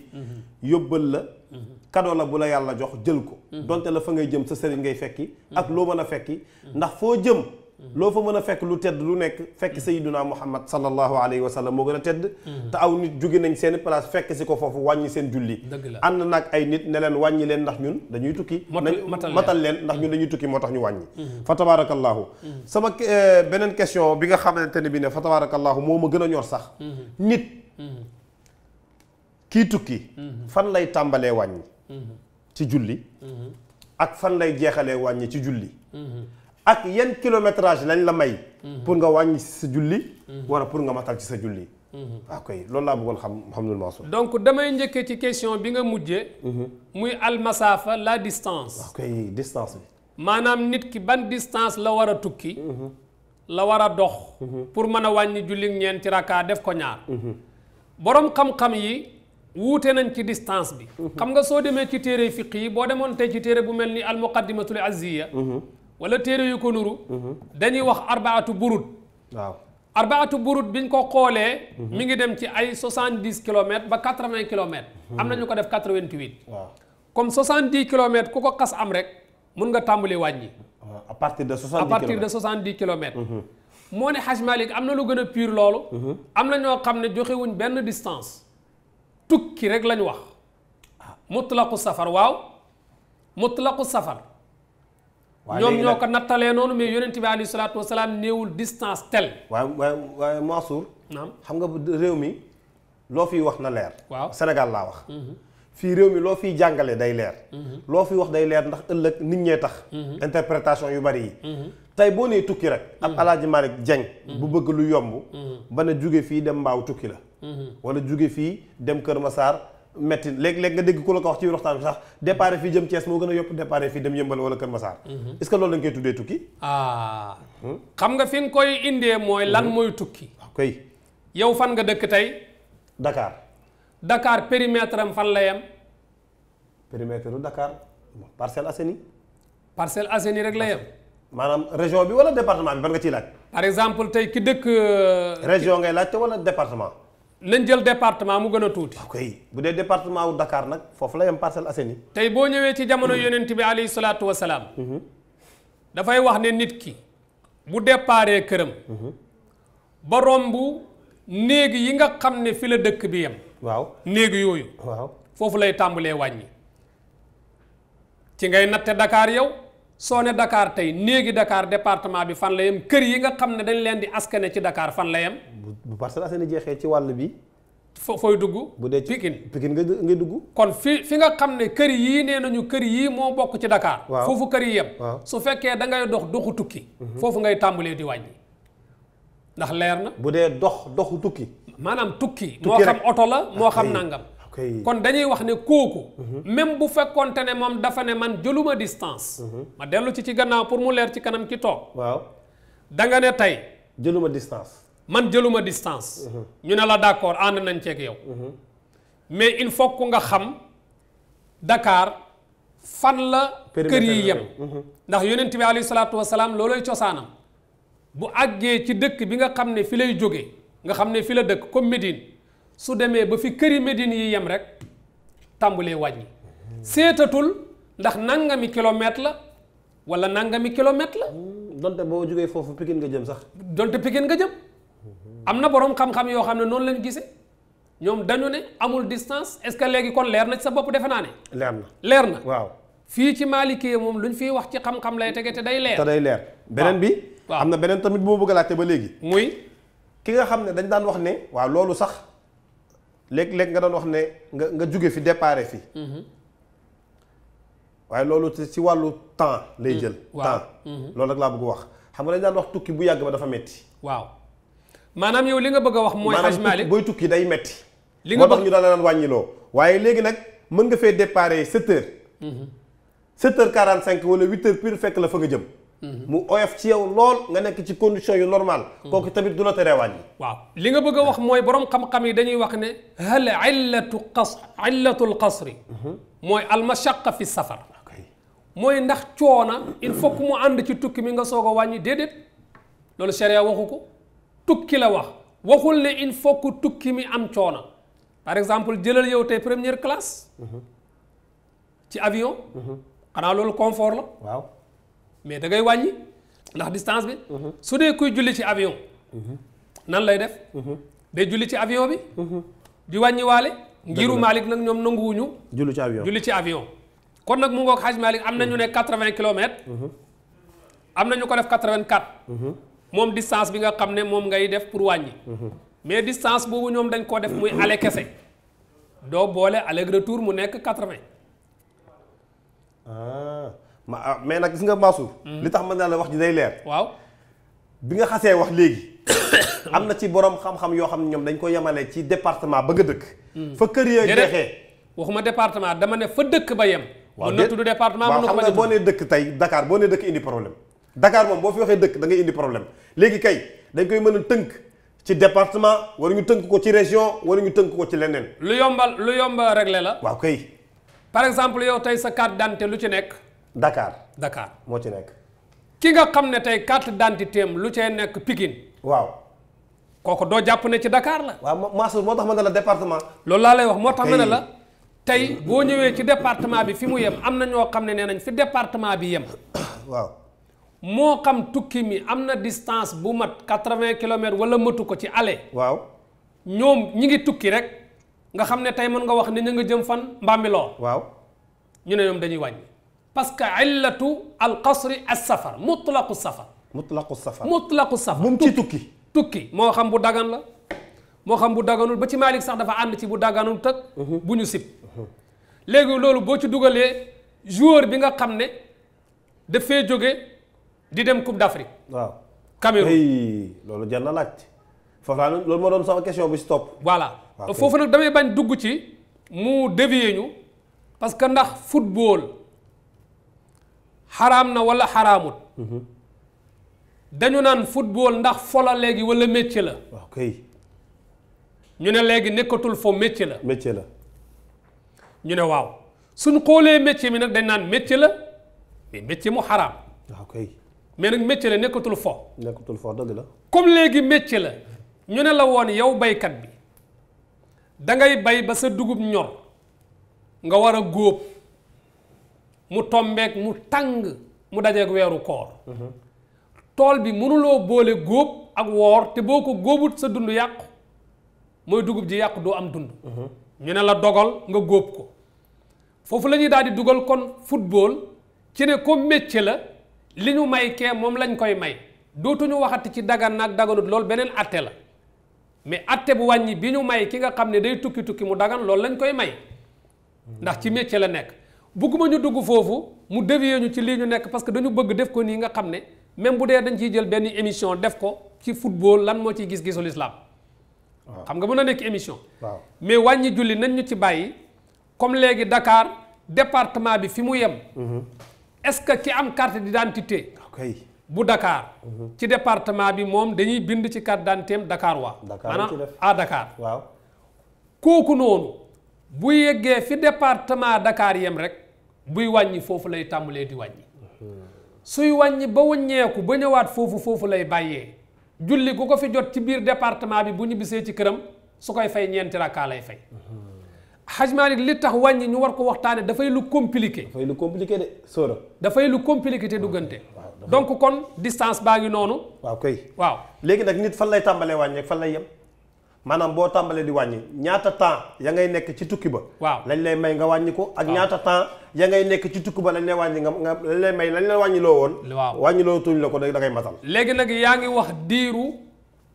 yóbbal la cadeau la bu la yàlla jox jël ko donte la fa ngay jëm sa sëriñ ngay fekki ak loo mën a fekki ndax foo jëm loo fa mën a fekk lu tedd lu nekk fekk sayyiduna Muhammad sallallahu alayhi wa sallam moo gën a tedd te aw nit jóge nañ seeni place fekk si ko foofu wàññi seen julli ànd nag ay nit ne leen wàññi leen ndax ñun dañuy tukki matal leen ndax ñun dañuy tukki moo tax ñu wàññi fa tabarakallahu sama beneen question bi nga xamante ne bi ne fa tabarakallahu moo ma gën a ñor sax nit kii tukki fan lay tàmbalee wàññi ci julli ak fan lay jeexalee wàññi ci julli ak yan kilométrage lañ la may pour nga wàññi ci sa julli wala pour nga matal ci sa julli waaw kay loolu laa bëggoon xam Mouhamadul Mansour donc damay njëkkee ci question bi nga mujjee muy almasaafa la distance waaw kay distance bi maanaam nit ki ban distance la war a tukki la war a dox pour mën a wàññi julli ñeenti raka def ko ñaar borom xam-xam yi wuute nañ ci distance bi xam nga soo demee ci téere fiq yi boo demoon tey ci téere bu mel ni al muqaddimatul azziya wala téere yu ko nuru dañuy wax arbaatu burud waaw arbaatu burud biñ ko xoolee mi ngi dem ci ay 70 kilomètres ba 80 kilomètres am na ñu ko def 88 waaw comme 70 kilomètres ku ko xas am rek mun nga tàmbali wàññi à partir de 70 kilomètres moo ne Haj Malik am na lu gën a pur loolu am na ñoo xam ne joxewuñ benn distance tukki rek lañ wax mutlaqu safar waaw mutlaqu safar ñoom ñoo ko nattalee noonu mais yonent bi alayhi salaatu wasalaam néewul distance tel waaye Mansour naam xam nga réew mi loo fiy wax na leer waaw Sénégal laa wax fii réew mi loo fiy jàngale day leer loo fiy wax day leer ndax ëllëg nit ñee tax interprétation yu bari yi tey boo nee tukki rek ab Alaaji Malick Dieng bu bëgg lu yomb ba na jóge fii dem mbaaw tukki la wala jóge fii dem Kër Massar metti léeg-léeg nga dégg ku la ko wax ci waxtaan bi sax départ fii jëm Thiès moo gën a yopp départ fii dem Yëmbal wala Kër Massar. est-ce que loolu dañ koy tuddee tukki. xam nga fi nga koy indee mooy lan mooy tukki. koy yow fan nga dëkk tey. Dakar. Dakar périmètre am fan la yem. périmètre u Dakar Parcelles Assainies. Parcelles Assainies rek la yem. maanaam région bi wala département bi ban nga ciy laaj. par exemple tey ki dëkk. région ngay laajte wala département. nañ jël département mu gën a tuuti. ok bu dee département wu Dakar nag foofu la yem Parcelles Assainies. tey boo ñëwee ci jamono yonent bi alayhi salaatu wa salaam. dafay wax ne nit ki bu déparee këram. ba romb néeg yi nga xam ne fi la dëkk bi yem. waaw néeg yooyu. waaw foofu lay tàmbalee wàññi. ci ngay natte Dakar yow soo ne Dakar tey néegi Dakar département bi fan la yem kër yi nga xam ne dañ leen di askane ci Dakar fan la yem. bu Parcelles Assainies jeexee ci wàll bi. fooy dugg. bu dee Pikine nga dugg. kon fi nga xam ne kër yii nee nañu kër yii moo bokk ci Dakar. waaw foofu kër yi yem. su fekkee da ngay doxu tukki. foofu ngay tàmbalee di wàññi. ndax leer na. bu dee doxu tukki. maanaam tukki. moo xam oto la moo xam nangam. kon dañuy wax ne kooku. même bu fekkonte ne moom dafa ne man jëluma distance. ma dellu ci gannaaw pour mu leer ci kanam ki toog. waaw da nga ne tey. jëluma distance. man jëluma distance. ñu ne la d'accord ànd nañ ceeg yow. mais il faut que nga xam Dakar fan la. kër yi yem. ndax yonent bi alayhi salaatu wa salaam loolooy cosaanam. bu àggee ci dëkk bi nga xam ne fi lay jógee nga xam ne fi la dëkk comme Médine su demee ba fi këri Médine yi yem rek tàmbulee wàññi seetatul ndax nangami kilomètre la wala nangami kilomètre la. donte boo jógee foofu Pikine nga jëm sax. donte Pikine nga jëm am na boroom xam-xam yoo xam ne noonu lañu gisee ñoom dañu ne amul distance est-ce que léegi kon leer na ci sa bopp defe naa ne. leer na waaw. fii ci Maalikee moom lu ñu fiy wax ci xam-xam lay tege te day leer. te day leer beneen bi. am na beneen tamit bu ma bëgg a laajte ba léegi. muy ki nga xam ne dañ daan wax ne. waaw loolu sax léeg-léeg nga doon wax ne nga jóge fi déparé fi. waaye loolu ci wàllu temps lay jël. temps loolu rek laa bëgg wax xam nga dañ daan wax tukki bu yàgg ba dafa metti. waaw maanaam yow li nga bëgg a wax mooy. Haj Malick booy tukki day metti. li nga bëgg moo tax ñu daan wàññiloo. waaye léegi nag mën nga fee déparé 7 heures. 7h45 wala 8h pile fekk la fa nga jëm. mu oyof ci yow lool nga nekk ci condition yu normal. kooku tamit du la teree wàññi. waaw li nga bëgg a wax mooy borom xam-xam yi dañuy wax ne. hal illatul qasri. mooy almashaqa fi safar. mooy ndax coona il faut que mu ànd ci tukki mi nga soog a wàññi déedéet loolu sharia waxu ko tukki la wax waxul ne il faut que tukki mi am coona par exemple jëlal yow tey première classe. ci avion. xanaa loolu confort la. waaw mais da ngay wàññi ndax distance bi. su dee kuy julli ci avion. nan lay def. day julli ci avion bi. di wàññi waale. ngiru Malick nag ñoom nanguwuñu. julli ci avion. kon nag mu ngoog Haj Malick am na ñu ne 80 kilomètres. am na ñu ko def 84. moom distance bi nga xam ne moom ngay def pour wàññi. mais distance boobu ñoom dañ koo def muy aller kese. doo boole aller retour mu nekk 80. mais nag gis nga Mansour. li tax mën naa la wax ji day leer. waaw bi nga xasee wax léegi. am na ci borom xam-xam yoo xam ne ñoom dañ ko yemale ci département ba nga dëkk. fa kër ya jeexee. waxuma département dama ne fa dëkk ba yem. waaw mën na tudd département mën na ko xam nga boo nee dëkk tey Dakar boo nee dëkk indi problème. Dakar moom boo fi waxee dëkk da ngay indi problème léegi kay dañ koy mën a tënk ci département wala ñu tënk ko ci région wala ñu tënk ko ci leneen. lu yomba régler la. waaw kay. par exemple yow tey sa carte d'identité lu ci nekk. Dakar moo ci nekk. ki nga xam ne tey carte d'identité am lu cay nekk Pikine. waaw. kooku doo jàpp ne ci Dakar la. waaw Mansour moo tax ma ne la département. loolu laa lay wax moo tax ma ne la. tey boo ñëwee ci département bi fi mu yem am na ñoo xam ne nee nañ fi département bi yem. waaw. moo xam tukki mi am na distance bu mat 80 kilomètres wala matu ko ci aller. waaw. ñoom ñi ngi tukki rek nga xam ne tey mën nga wax ne ñu nga jëm fan Mbambilor. waaw. ñu ne ñoom dañuy wàññi. parce que illatu al qasri as safar mutlaqu safar. mutlaqu safar mu ci tukki. tukki moo xam bu dagan la moo xam bu daganul ba ci Malick sax dafa ànd ci bu daganul tëg bu ñu sib léegi loolu boo ci dugalee joueur bi nga xam ne dafay jóge di dem Coupe d'Afrique. waaw Cameroun loolu jar na laaj foofu laa loolu moo doon sama question bu si topp. voilà foofu nag damay bañ dugg ci mu dévier ñu parce que ndax football xaraam na wala xaraamut dañu naan football ndax fola léegi wala métier la waaw kay ñu ne léegi nekkatul fo métier la métier la ñu ne waaw suñ xoolee métier mi nag dañ naan métier la mais métier mu xaraam waaw kay mais nag métier la nekkatul fo nekkatul foo dëgg la comme léegi métier la ñu ne la woon yow baykat bi da ngay bay ba sa dugub ñor nga war a góob mu tombeek mu tàng mu dajeek weeru koor tool bi mënuloo boole góob ak woor te boo ko góobut sa dund yàqu mooy dugub ji yàqu doo am dund ñu ne la dogal nga góob ko foofu la ñuy daal di dugal kon football ci ne comme métier la li ñu may kee moom lañ koy may dootuñu waxati ci dagan nag daganut loolu beneen atte la mais atte bu wàññi bi ñu may ki nga xam ne day tukki mu dagan loolu lañ koy may ndax ci métier la nekk bugguma ñu dugg foofu mu dévier ñu ci lii ñu nekk parce que dañu bëgg def ko nii nga xam ne même bu dee dañ ciy jël benn émission def ko ci football lan moo ciy gis-gisul islam xam nga mën na nekk émission waaw mais wàññi julli nañ ñu ci bàyyi comme léegi Dakar département bi fi mu yem est-ce que ki am carte d'identité kay bu Dakar ci département bi moom dañuy bind ci carte d'identité am Dakar waa maanaam à Dakar waaw kooku noonu bu yeggee fi département Dakar yem rek buy wàññi foofu lay tàmbalee di wàññi suy wàññi ba wàññeeku ba ñëwaat foofu lay bàyyee julli ku ko fi jot ci biir département bi bu ñu bisee ci këram su koy fay ñeenti rakkaa lay fay Haj Malick li tax wàññi ñu war ko waxtaane dafay lu compliqué dafay lu compliqué de sóora dafay lu compliqué te duggante donc kon distance baa ngi noonu waaw kay waaw léegi nag nit fan lay tàmbalee wàññi ak fan lay yem maanaam boo tàmbalee di wàññi ñaata temps ya ngay nekk ci tukki ba waaw lañ lay may nga wàññi ko ak ñaata temps ya ngay nekk ci tukki ba lañ lay wàññi nga lañ lay may lañ lay wàññi loo woon waaw wàññi loo tuñ la ko da ngay matal léegi nag yaa ngi wax diiru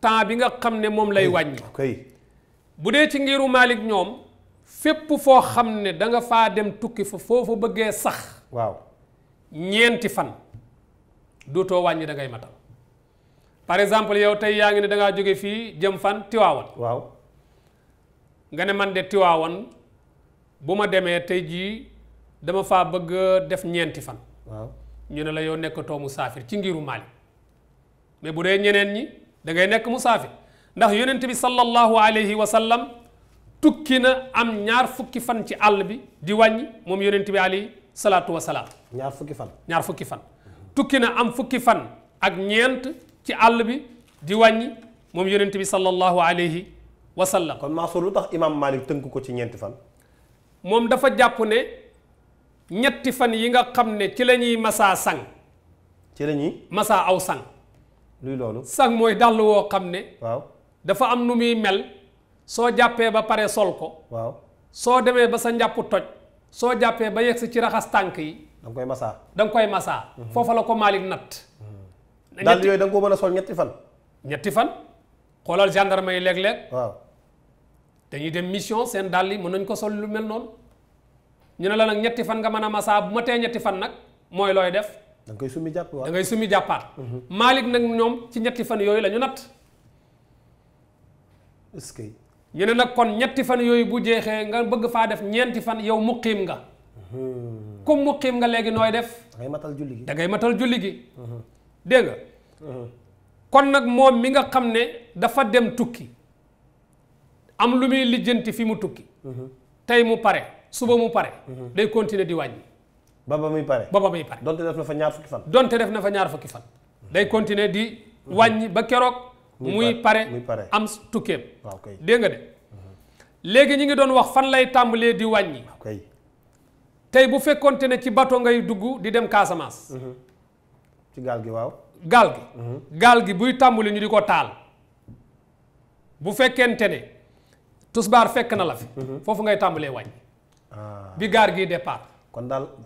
temps bi nga xam ne moom lay wàññi kay bu dee ci ngiru Malick ñoom fépp foo xam ne da nga faa dem tukki fa foofu bëggee sax waaw ñeenti fan dootoo wàññi da ngay matal par exemple yow tey yaa ngi ne da ngaa jóge fii jëm fan Tiwaawan waaw nga ne man de Tiwaawan bu ma demee tey jii dama faa bëgg def ñeenti fan waaw ñu ne la yow nekkatoo musaafir ci ngiru Malick mais bu dee ñeneen ñi da ngay nekk musaafir ndax yonent bi sallallahu alayhi wa sallam tukki na am ñaar fukki fan ci àll bi di wàññi moom yonent bi alayhi salaatu wa salaam ñaar fukki fan tukki na am fukki fan ak ñeent ci àll bi di wàññi moom yonent bi sallallahu alayhi wa sallam kon Mansour lu tax imam Malick tënk ko ci ñeenti fan moom dafa jàpp ne ñetti fan yi nga xam ne ci la ñuy masaa sang ci la ñuy masaa aw sang luy loolu sang mooy dàll woo xam ne waaw dafa am nu muy mel soo jàppee ba pare sol ko waaw soo demee ba sa njàpp toj soo jàppee ba yegsi ci raxas tànk yi da nga koy masaa foofa la ko Malick natt dàll yooyu da nga ko mën a sol ñetti fan xoolal gendarme yi léeg-léeg waaw dañuy dem mission seen dàll yi mën nañ ko sol lu mel noonu ñu ne la nag ñetti fan nga mën a masaa bu ma tee ñetti fan nag mooy looy def da nga koy summi jàpp waaw da ngay summi jàppaat Malick nag ñoom ci ñetti fan yooyu la ñu natt est-ce que ñu ne nag kon ñetti fan yooyu bu jeexee nga bëgg faa def ñeenti fan yow muqiim nga comme muqiim nga léegi nooy def da ngay matal julli gi da ngay matal julli gi dégg nga kon nag moom mi nga xam ne dafa dem tukki am lu muy lijjanti fi mu tukki tey mu pare suba mu pare day continuer di wàññi ba muy pare donte def na fa ñaar fukki fan day continuer di wàññi ba keroog muy pare am tukkeem waaw kay dégg nga de léegi ñi ngi doon wax fan lay tàmbalee di wàññi kay tey bu fekkonte ne ci bateau ngay dugg di dem Casamance ci gaal gi waaw gaal gi buy tàmbali ñu di ko taal bu fekkente ne tusbaar fekk na la fi foofu ngay tàmbalee wàññi bi gaar gi départ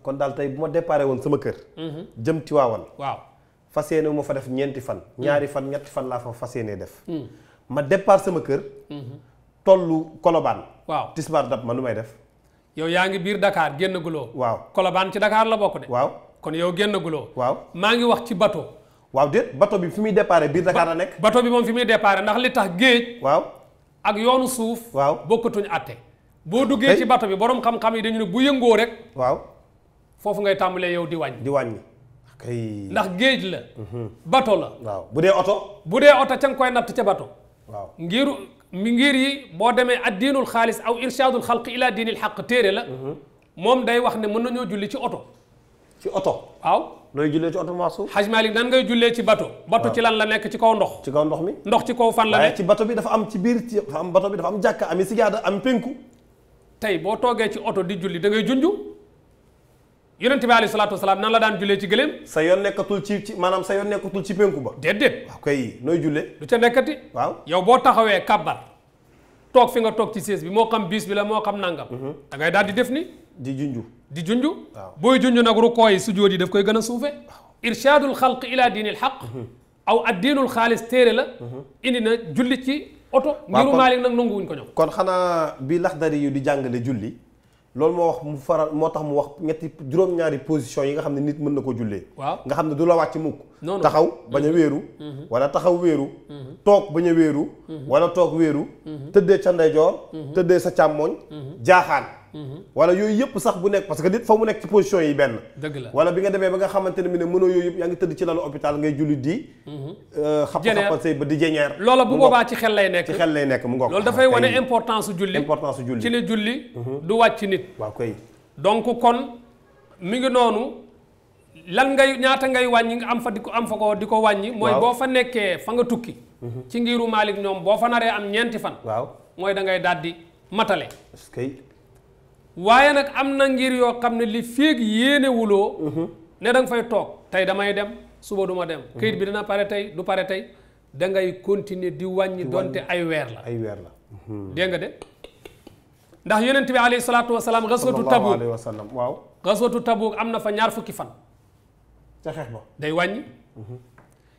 kon daal tey bu ma déparé woon sama kër jëm Tiwaawan waaw fas yéene ma fa def ñeenti fan ñaari fan ñetti fan laa fa fas yéene def ma départ sama kër tollu Colobane waaw tisbaar dab ma lu may def yow yaa ngi biir Dakar génn guloo waaw Colobane ci Dakar la bokk de waaw kon yow génn guloo waaw maa ngi wax ci bateau waaw déet bateau bi fi muy déparé biir Dakar la nekk bateau bi moom fi muy déparé ndax li tax géej waaw ak yoonu suuf waaw bokkatuñ àtte boo duggee ci bato bi borom xam-xam yi dañu ne bu yëngoo rek waaw foofu ngay tàmbalee yow di wàññi di wàññi kay ndax géej la bato la waaw bu dee oto ca nga koy natt ca bato waaw ngir yi boo demee ad diinul xaalis aw irshadul xalq ila diinil xaq téere la moom day wax ne mën nañoo julli ci oto waaw looy jullee ci oto Mansour Haj Malik nan ngay jullee ci bato ci lan la nekk ci kaw ndox ci kaw ndox mi ndox ci kaw fan la nekk ci bato bi dafa am ci biir dafa am bato bi dafa am jàkka ami sijaada am penku tey boo toogee ci oto di julli da ngay junju yonent bi alayhi salaatu wasalaam nan la daan jullee ci gëléem sa yoon nekkatul ci maanaam sa yoon nekkatul ci penku ba déedéet waaw kay nooy jullee du ca nekkati waaw yow boo taxawee kàbbar toog fi nga toog ci sées bi moo xam bis bi la moo xam nangam da ngay daal di def ni di junju booy junju nag rukkoo yi sujjóot yi daf koy gën a suufe irshadul xalq ila diinil xaq aw ad diinul xaalis téere la indi na julli ci oto ngiru Maalik nag nanguwuñ ko ñoom kon xanaa bi Laxdari yu di jàngale julli loolu moo tax mu wax juróom-ñaari position yi nga xam ne nit mën na ko jullee waaw nga xam ne du la wàcc mukk non taxaw bañ a wéeru wala taxaw wéeru toog bañ a wéeru wala toog wéeru tëddee ca ndeyjoor tëddee sa càmmooñ jaaxaan wala yooyu yëpp sax bu nekk parce que nit fa mu nekk ci position yi benn dëgg la wala bi nga demee ba nga xamante ne mi ne mënoo yooyu yëpp yaa ngi tëdd ci lalu hôpital ngay julli di xappal say ba di jeñeer loola bu boobaa ci xel lay nekk mu ngoog loolu dafay wane importance su julli ci ne julli du wàcc nit waaw koy donc kon mi ngi noonu lan ñaata ngay wàññi nga am fa ko di ko wàññi mooy boo fa nekkee fa nga tukki ci ngiru Maalik ñoom boo fa naree am ñeenti fan waaw mooy da ngay daal di matale waaye nag am na ngir yoo xam ne li féeg yéenewuloo ne da nga fay toog tey damay dem suba du ma dem këyit bi dina pare tey du pare tey da ngay continuer di wàññi donte ay weer la dégg nga de ndax yonent bi alayhi salaatu wasalaam gaswatu Tabuk waaw gaswatu Tabuk am na fa 20 fan ca xeex ba day wàññi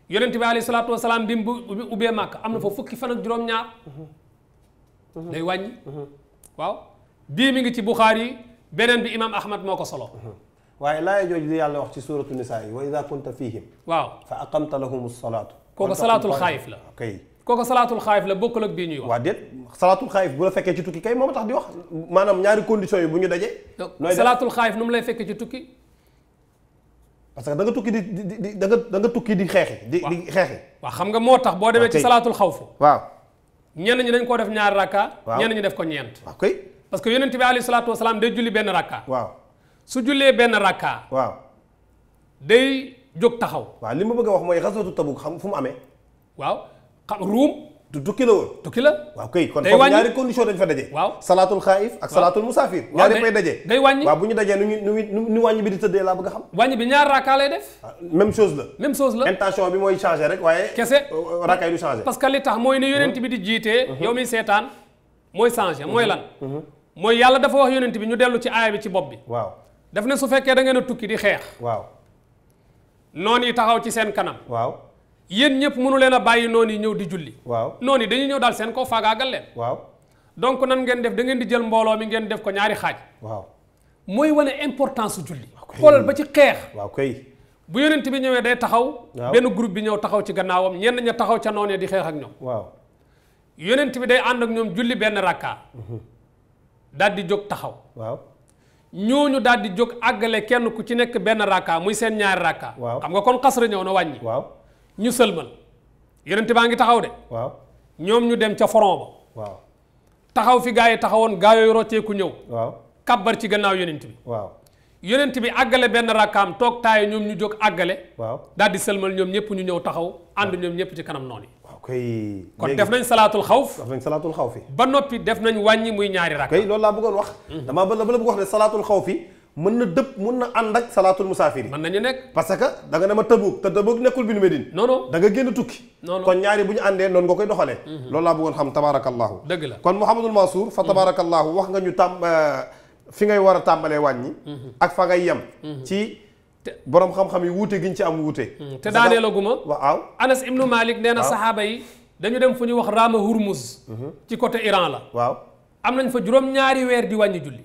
yonent bi alayhi salaatu wasalaam bi mu ubbee màkk am na fa fukki fan ak juróom-ñaar day wàññi waaw bii mi ngi ci Buxaari beneen bi imam Ahmad moo ko solo waaye laaya jooju di yàlla wax ci suuratu nisaa yi wa ida kunta fihim waaw fa aqamta lahum salaatu kooku salaatul xaayif la kooku salaatul xaayif la bokkul ak bii ñuy wax waa déet salaatul xaayif bu la fekkee ci tukki kay moom tax di wax maanaam ñaari conditions yi bu ñu dajee salaatul xaayif nu mu lay fekkee ci tukki parce que da nga tukki di da nga tukki di xeexi di xeexi waaw xam nga moo tax boo demee ci salaatul xawfu waaw ñenn ñi dañ koo def ñaari rakka ñenn ñi def ko ñeent waaw kay parce que yonent bi alayhi salaatu wasalaam day julli benn rakka waaw su jullee benn rakka waaw day jóg taxaw waaw li ma bëgg a wax mooy xaswatu Tabuk xam fu mu amee waaw xam ruum du tukki la woon tukki la waaw kay kon foofu ñaari condition dañ fa daje waaw salaatul xaayif ak salaatul musaafir ñaari fay daje day wàññi waaw bu ñu dajee nu wàññi bi di tëddee laa bëgg a xam wàññi bi ñaar rakka lay def même chose la intention bi mooy changer rek waaye kese rakka yi du changer parce que li tax mooy ne yonent bi di jiitee yow mi seetaan mooy changer mooy lan mooy yàlla dafa wax yonent bi ñu dellu ci aaya bi ci bopp bi waaw daf ne su fekkee da ngeen a tukki di xeex waaw noon yi taxaw ci seen kanam waaw yéen ñëpp mënu leen a bàyyi noon yi ñëw di julli waaw noon yi dañuy ñëw daal seen kaw faagaagal leen waaw donc nan ngeen def da ngeen di jël mbooloo mi ngeen def ko ñaari xaaj waaw mooy wane importance su julli xoolal ba ci xeex waaw kay bu yonent bi ñëwee day taxaw benn groupe bi ñëw taxaw ci gannaawam ñenn ña taxaw ca noon ya di xeex ak ñoom waaw yonent bi day ànd ak ñoom julli benn rakka daal di jóg taxaw waaw ñooñu daal di jóg àggale kenn ku ci nekk benn rakka muy seen ñaari rakka waaw xam nga kon xasra ñëw na wàññi waaw ñu sëlmal yonent baa ngi taxaw de waaw ñoom ñu dem ca front ba waaw taxaw fi gaa yi taxawoon gaa yooyu rocceeku ñëw waaw kabbar ci gannaaw yonent bi waaw yonent bi àggale benn rakkaam toog taaye ñoom ñu jóg àggale waaw daal di sëlmal ñoom ñëpp ñu ñëw taxaw ànd ñoom ñëpp ci kanam noonu yi kon def nañ salaatul xawf def nañ salaatul xawfi ba noppi def nañ wàññi muy ñaari rakk kay loolu laa bëggoon wax damaa ba la bëgg wax ne salaatul xawfi mën na dëpp mën na ànd ak salaatul musaafir yi mën nañu nekk parce que da nga ne ma Tabuk te Tabuk nekkul bi nu Medine non non da nga génn tukki kon ñaari bu ñu àndee noonu nga koy doxalee loolu laa bëggoon xam tabarakallahu dëgg la kon Mouhamadul Mansour fa tabarakallahu wax nga ñu fi ngay war a tàmbalee wàññi ak fa ngay yem ci borom xam-xam yi wuute giñ ci am wuute te daanee la guma waaw Anas ibnu Malik nee na saxaaba yi dañu dem fu ñuy wax Raama Hurmuz ci côté Iran la waaw am nañ fa juróom-ñaari weer di wàññi julli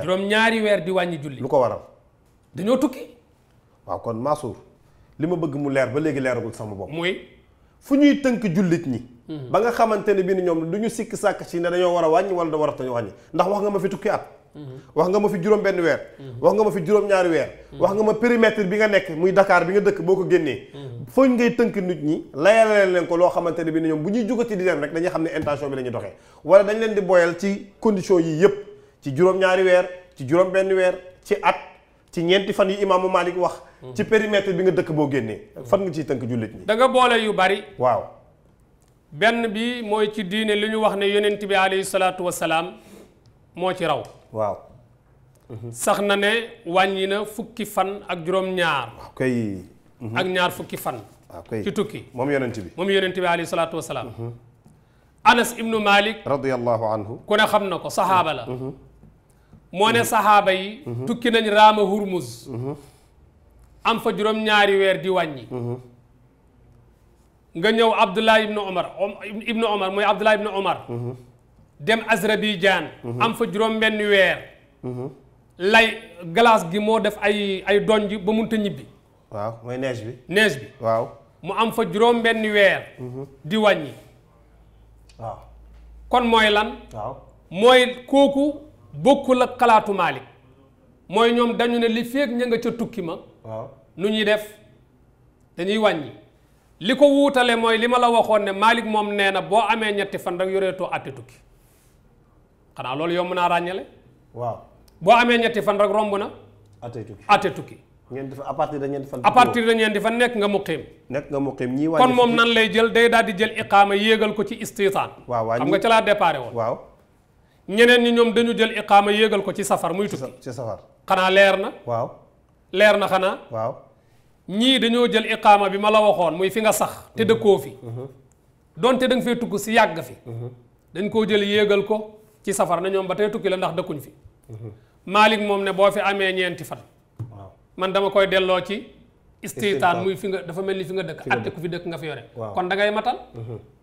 juróom-ñaari weer di wàññi julli lu ko waral dañoo tukki waaw kon Mansour li ma bëgg mu leer ba léegi leeragul sama bopp muy fu ñuy tënk jullit ñi ba nga xamante ne bi ni ñoom du ñu sikk sàkk ci ne dañoo war a wàññi wala da war a tañu wàññi ndax wax nga ma fi tukki at wax nga ma fi juróom benn weer wax nga ma fi juróom ñaari weer wax nga ma périmètre bi nga nekk muy Dakar bi nga dëkk boo ko génnee fooñ ngay tënk nit ñi layalal leen ko loo xamante ne bi ni ñoom bu ñuy jugati di dem rek dañuy xam ne intention bi la ñuy doxee wala dañ leen di boyal ci condition yi yëpp ci juróom ñaari weer ci juróom benn weer ci at ci ñeenti fan yi imaamu Malik wax ci périmètre bi nga dëkk boo génnee fan nga ciy tënk jullit ñi da nga boole yu bari waaw benn bi mooy ci diine li ñu wax ne yonent bi alayhi salaatu wasalaam moo ci raw waaw sax na ne wàññi na fukki fan ak juróom-ñaar kay ak ñaar fukki fan ci tukki moom yonent bi alayhi salaatu wasalaam Anas ibnu Malik radiyallahu anhu ku ne xam na ko saxaaba la moo ne saxaaba yi tukki nañ raama Hurmuz am fa juróom-ñaari weer di wàññi nga ñëw Abdullah ibnu Omar mooy Abdullah ibnu Omar dem Azerbaïdjan am fa juróom benn weer lay glace gi moo def ay donj ba munta ñibbi waaw mooy neige bi waaw mu am fa juróom benn weer di wàññi waaw kon mooy lan waaw mooy kooku bokkul ak xalaatu Maalik mooy ñoom dañu ne li feeg ña nga ca tukki ma waaw nu ñuy def dañuy wàññi li ko wuutale mooy li ma la waxoon ne Maalik moom nee na boo amee ñetti fan rek yoreetoo àtte tukki xanaa loolu yomb naa ràññale waaw boo amee ñetti fan rek romb na àtte tukki ñeenti fan à partir de ñeenti fan à partir de ñeenti fan nekk nga muqiim ñii wàññi kon moom nan lay jël day daal di jël iqaama yéegal ko ci istitaan waaw xam nga ca laa déparé woon waaw ñeneen ñi ñoom dañu jël iqaama yéegal ko ci safar muy tukki ci safar xanaa leer na waaw leer na xanaa waaw ñii dañoo jël iqaama bi ma la waxoon muy fi nga sax te dëkkoo fi donte da nga fee tukk si yàgg fi dañ koo jël yéegal ko ci safar na ñoom ba tey tukki la ndax dëkkuñ fi Maalik moom ne boo fi amee ñeenti fan man dama koy delloo ci istitaan muy fi nga dafa mel ni fi nga dëkk atte ku fi dëkk nga fi yore kon da ngay matal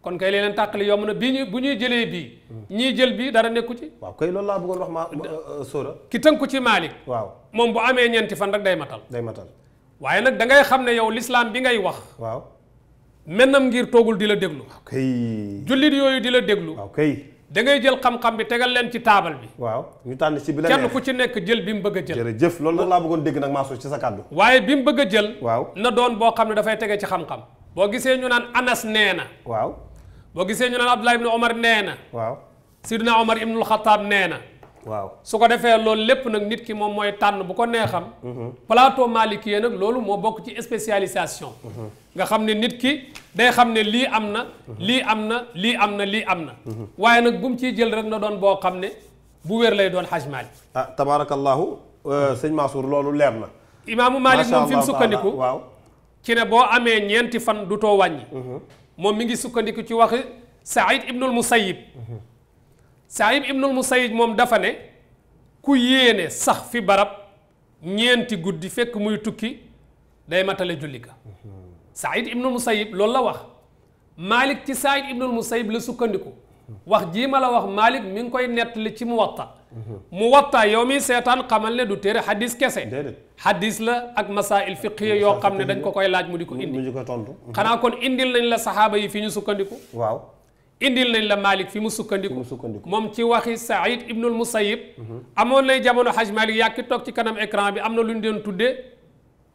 kon kay leen tàqali yomb na bii bu ñuy jëlee bii ñii jël bii dara nekku ci waaw kay loolu laa bëggoon wax ma sóora ki tënku ci Maalik waaw moom bu amee ñeenti fan rek day matal waaye nag da ngay xam ne yow l'islam bi ngay wax waaw mennam ngir toogul di la déglu kay jullit yooyu di la déglu waaw kay da ngay jël xam-xam bi tegal leen ci taabal bi waaw ñu tànn ci bi la kenn ku ci nekk jël bi mu bëgg a jël jërëjëf loolu laa bëggoon dégg nag maaso ci sa kàddu waaye bi mu bëgg a jël waaw na doon boo xam ne dafay tege ci xam-xam boo gisee ñu naan Anas nee na waaw boo gisee ñu naan Abdullah ibnu Omar nee na waaw Sidina Omar ibnul Xataab nee na waaw su ko defee loolu lépp nag nit ki moom mooy tànn bu ko neexam plateau Maliki nag loolu moo bokk ci spécialisation nga xam ne nit ki day xam ne lii am na lii am na lii am na lii am na waaye nag bu mu ciy jël rek na doon boo xam ne bu wér lay doon Haj Malik tabarakallahu sëñ Mansour loolu leer na imaamu Malik moom fi mu sukkandiku waaw ci ne boo amee ñeenti fan du too wàññi moom mi ngi sukkandiku ci waxi Saïd ibnul Musayyib Saïd ibnul Musayyib moom dafa ne ku yéene sax fi barab ñeenti guddi fekk muy tukki day matale julli ka Saïd ibnul Musayyib loolu la wax Malik ci Saïd ibnul Musayyib la sukkandiku wax jii ma la wax Malik mi ngi koy nettali ci Muwatta yow mi seetaan xamal ne du téere xadis kese xadis la ak masail fiqhiya yoo xam ne dañ ko koy laaj mu di ko indi xanaa kon indil nañ la saxaaba yi fi ñu sukkandiku waaw indil nañ la Malik fi mu sukkandiku moom ci waxi Saïd ibnul Musayyib amoon nay jamono Haj Malik yàkki toog ci kanam écran bi am na lu ñu doon tuddee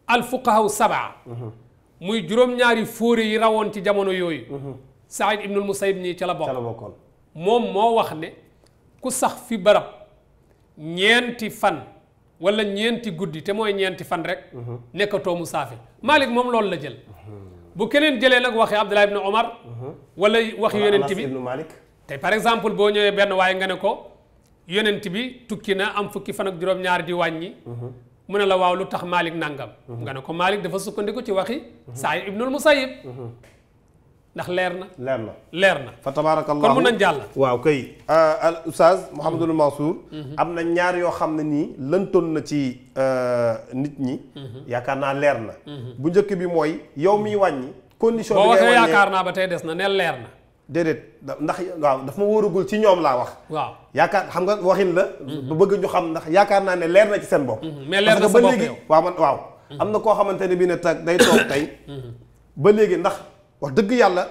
al fuqahaw sabaa muy juróom-ñaari fóore yi rawoon ci jamono yooyu Saïd ibnul Musayyib ñii ca la bokkoon moom moo wax ne ku sax fi barab ñeenti fan wala ñeenti guddi te mooy ñeenti fan rek nekkatoo musaafir Malik moom loolu la jël bu keneen jëlee nag waxi Abdullah ibn Omar wala waxi yonent bi tey par exemple boo ñëwee benn waaye nga ne ko yonent bi tukki na am fukki fan ak juróom-ñaar di wàññi mu ne la waaw lu tax Malik nangam nga ne ko Malik dafa sukkandiku ci waxi Saïd ibnul Musayyib ndax leer na fa tabarakallahu kon mun nañ jàll waaw kay al oustaz Mouhamadul Mansour am na ñaar yoo xam ne nii lëntoon na ci nit ñi yaakaar naa leer na bu njëkk bi mooy yow miy wàññi condition boo waxee yaakaar naa ba tey des na neel leer na déedéet ndax waaw daf ma wóoragul ci ñoom laa wax waaw yaakaar xam nga waxin la ba bëgg ñu xam ndax yaakaar naa ne leer na ci seen bopp mais leer na sa bopp yow waaw man waaw am na koo xamante ne bi ne tag day toog tey ba léegi ndax wax dëgg yàlla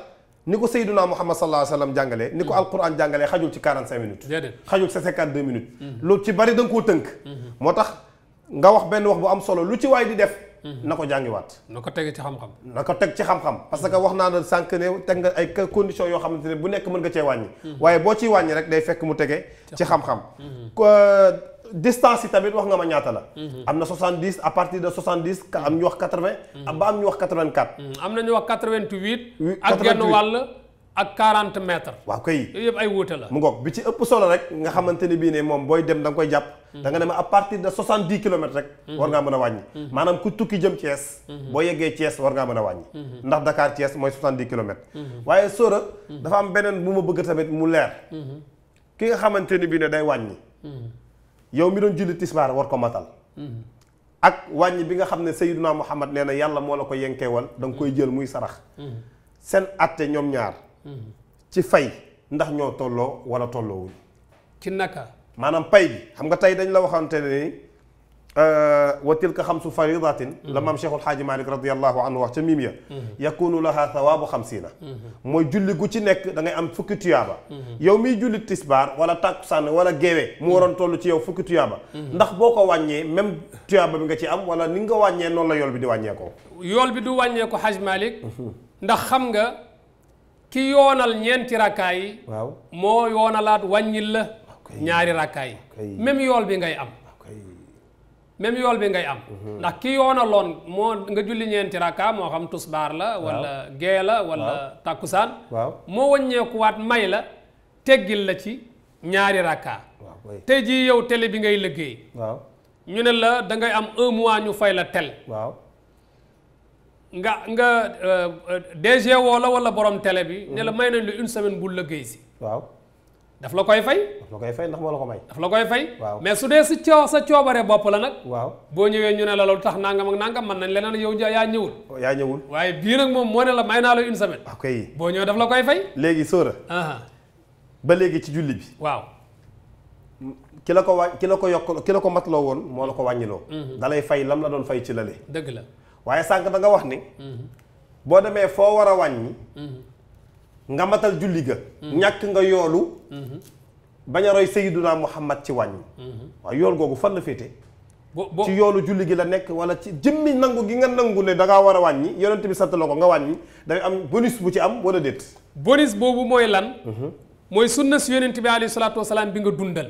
ni ko Seydina Muhammad sallallahu alayhi wa sallam jàngalee ni ko alquran jàngalee xajul ci 45 minutes xajul ci 52 minutes lu ci bari da nga koo tënk moo tax nga wax benn wax bu am solo lu ci waay di def na ko jàngiwaat na ko teg ci xam-xam na ko teg ci xam-xam parce que wax naa la sànq ne teg nga ay conditions yoo xamante ne bu nekk mën nga cee wàññi waaye boo ciy wàññi rek day fekk mu tege ci xam-xam distance yi tamit wax nga ma ñaata la am na 70 à partir de 70 am ñu wax 80 ba am ñu wax 84 am na ñu wax 88 ak genn wàll ak 40 mètres waaw kay yooyu yëpp ay wuute la mu ngoog bi ci ëpp solo rek nga xamante ni bii ne moom booy dem da nga koy jàpp da nga dem à partir de 70 kilomètres rek war ngaa mën a wàññi maanaam ku tukki jëm Thiès boo yeggee Thiès war ngaa mën a wàññi ndax Dakar Thiès mooy 70 kilomètres waaye sóora dafa am beneen bu ma bëgg tamit mu leer ki nga xamante ni bii ne day wàññi yow mi doon julli tisbaar war ko matal ak wàññi bi nga xam ne Sayyiduna Muhammad nee na yàlla moo la ko yenkeewal da nga koy jël muy sarax seen atte ñoom ñaar ci fay ndax ñoo tolloo wala tolloowul ci naka maanaam pay bi xam nga tey dañ la waxante ne ni wa tilka xamsu faridatin la maam Cheikhul Xaaji Malik radiallahu anhu wax ca miim ya yakunu laha thawaabu xamsiina mooy julli gu ci nekk da ngay am fukki tuyaaba yow miy julli tisbaar wala tàkkusaan wala géewe mu waroon toll ci yow fukki tuyaaba ndax boo ko wàññee même tuyaaba bi nga ci am wala ni nga wàññee noonu la yool bi di wàññeekoo yool bi du wàññeeku Xaaj Malik ndax xam nga ki yoonal ñeenti rakkaa yi waaw moo yoonalaat wàññil la ñaari rakkaa yi même yool bi ngay am même yool bi ngay am ndax ki yoonaloon moo nga julli ñeenti rakkaa moo xam tusbaar la wala gee la wala tàkkusaan moo wàññeekuwaat may la teggil la ci ñaari rakkaa tey jii yow télé bi ngay liggéey ñu ne la da ngay am 1 mois ñu fay la tel nga DG woo la wala borom télé bi ne la may nañ la 1 semaine bu liggéey si daf la koy fay ndax moo la ko may daf la koy fay mais su dee sa coobare bopp la nag boo ñëwee ñu ne la loolu tax nangam ak nangam mën nañ leneen yow yaa ñëwul waaye bii nag moom moo ne la may naa la 1 semaine boo ñëwee daf la koy fay léegi sóora ba léegi ci julli bi waaw ki la ko yokk ki la ko matloo woon moo la ko wàññiloo da lay fay lam la doon fay ci lale dëgg la waaye sànq da nga wax ni boo demee foo war a wàññi nga matal julli ga ñàkk nga yoolu bañ a roy Sayyiduna Muhammad ci wàññi waaye yool googu fan la féete ci yoolu julli gi la nekk wala ci jëmmi nangu gi nga nangu ne da ngaa war a wàññi yonent bi sant la ko nga wàññi day am bonus bu ci am wala déet bonus boobu mooy lan mooy sunna si yonent bi alayhi salaatu wasalaam bi nga dundal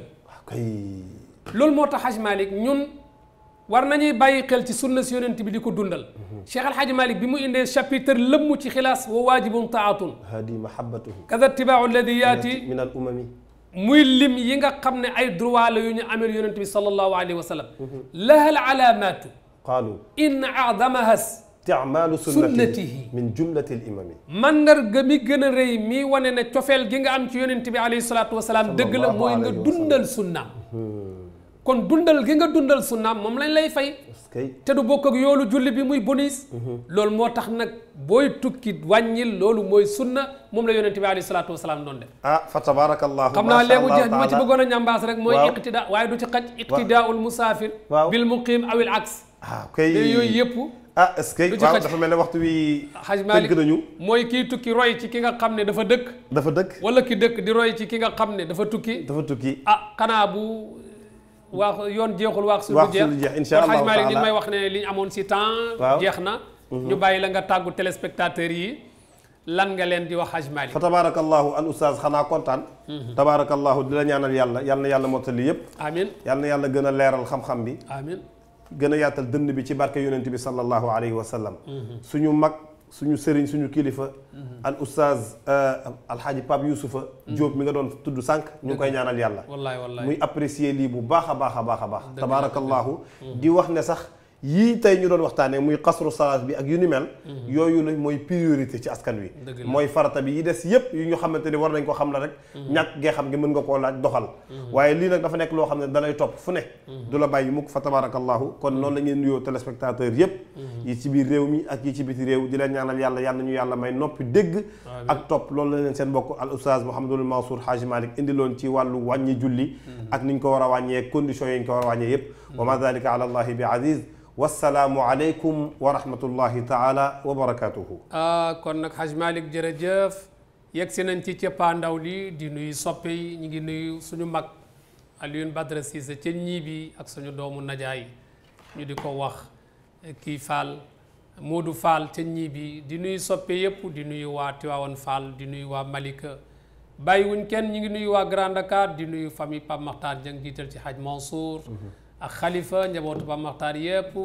loolu moo tax Haj Malik ñun war nañuy bàyyi xel ci sunna si yonent bi di ko dundal Cheikh Al Hadj Malik bi mu indee chapitre lëmm ci xilaas wa waajibun taatun hadi mahabbatuhu kada tibaahu alladi yaati min al umami muy lim yi nga xam ne ay droit la yu ñu amee yonent bi sallallahu alayhi wa sallam laha al alaamaatu qaalu in aadamaha isticmaalu sunnatihi min jumlati al imami mandarga mi gën a rëy mi wane ne cofeel gi nga am ci yonent bi alayhi salaatu wasalaam dëgg la mooy nga dundal sunnaam kon dundal gi nga dundal sunnaam moom lañ lay fay te du bokk ak yoolu julli bi muy bonus loolu moo tax nag booy tukki wàññil loolu mooy sunna moom la yonente bi alayhi salaatu wasalaam doon def fa tabarakallahu xam naa léegi jeex bi ma ci bëggoon a ñambaas rek mooy iqtida waaye du ci xaj iqtidaul musaafir bil muqim awil aks yooyu yëpp est-ce que waaw dafa mel ne waxtu wi Haj Malik nañu mooy kii tukki roy ci ki nga xam ne dafa dëkk wala ki dëkk di roy ci ki nga xam ne dafa tukki xanaa bu waax yoon jeexul waax suñu jeex insha Allah Haj Malik li may wax ne li ñu amoon si temps jeex na ñu bàyyi la nga tàggu téléspectateurs yi lan nga leen di wax Haj Malik fa tabarakallahu al oustaz xanaa kontaan tabarakallahu di la ñaanal yàlla yal na yàlla mottali yëpp amin yal na yàlla gën a leeral xam-xam bi amin gën a yaatal dënn bi ci barke yonent bi sallallahu alayhi wa sallam suñu mag suñu sëriñ suñu kilifa al oustaz alxaaji Pape Youssoufa Diop mi nga doon tudd sànq ñu ngi koy ñaanal yàlla wallaay muy apprécier lii bu baax a baax a baax a baax tabarakallahu di wax ne sax yii tey ñu doon waxtaanee muy xasru salaat bi ak yu ni mel yooyu la mooy priorité ci askan wi mooy farata bi yi des yépp yu ñu xamante ni war nañ ko xam la rek ñàkk gee xam ngi mën nga koo laaj doxal waaye lii nag dafa nekk loo xam ne dalay topp fu ne du la bàyyi mukk fa tabarakallahu kon noonu la ngeen nuyoo téléspectateur yépp yi ci biir réew mi ak yi ci biti réew di leen ñaanal yàlla yàlla nañu yàlla may noppi dégg ak topp loolu la leen seen mbokk al oustaz Mouhamadul Mansour Haj Malik indi loon ci wàllu wàññi julli ak ni ñu ko war a wàññee conditions yi ñu ko war a wàññee yépp wa ma dalika ala allahi bi aziz. wassalaamu aleykum wa rahmatullahi taala wa barakatuhu. kon nag Haj Malick jërëjëf yegg si nañ ci cëppaandaw li di nuyu soppe yi ñu ngi nuyu suñu mag Alioune Badara Cissé ca ñiibi ak suñu doomu najaay ñu di ko wax kii Fall Modou Fall ca ñiibi di nuyu soppe yëpp di nuyu waa Tivaouane Fall di nuyu waa Malika bàyyiwuñ kenn ñu ngi nuyu waa Grand Dakar di nuyu famille Pape Makhtar Dieng jiital ci Haj Mansour ak Khalifa njabootu Pape Makhtar yëpp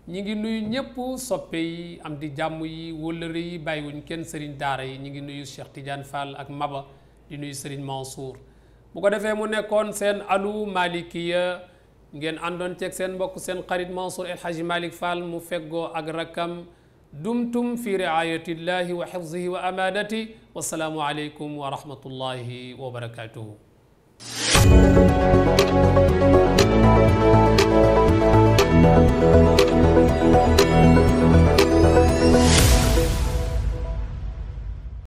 ñi ngi nuyu ñëpp soppe yi am di jàmm yi wëllëre yi bàyyiwuñ kenn Serigne Daara yi ñi ngi nuyu Cheikh Tidiane Fall ak Maba di nuyu Serigne Mansour bu ko defee mu nekkoon seen Alu Malikiya ngeen àndoon ceeg seen mbokk seen xarit Mansour El Hadji Malick Fall mu feggoo ak rakkam dumtum fi riayatillahi wa xifzihi wa amanati wassalaamu aleykum wa rahmatullahi wa barakatuhu. Thank you.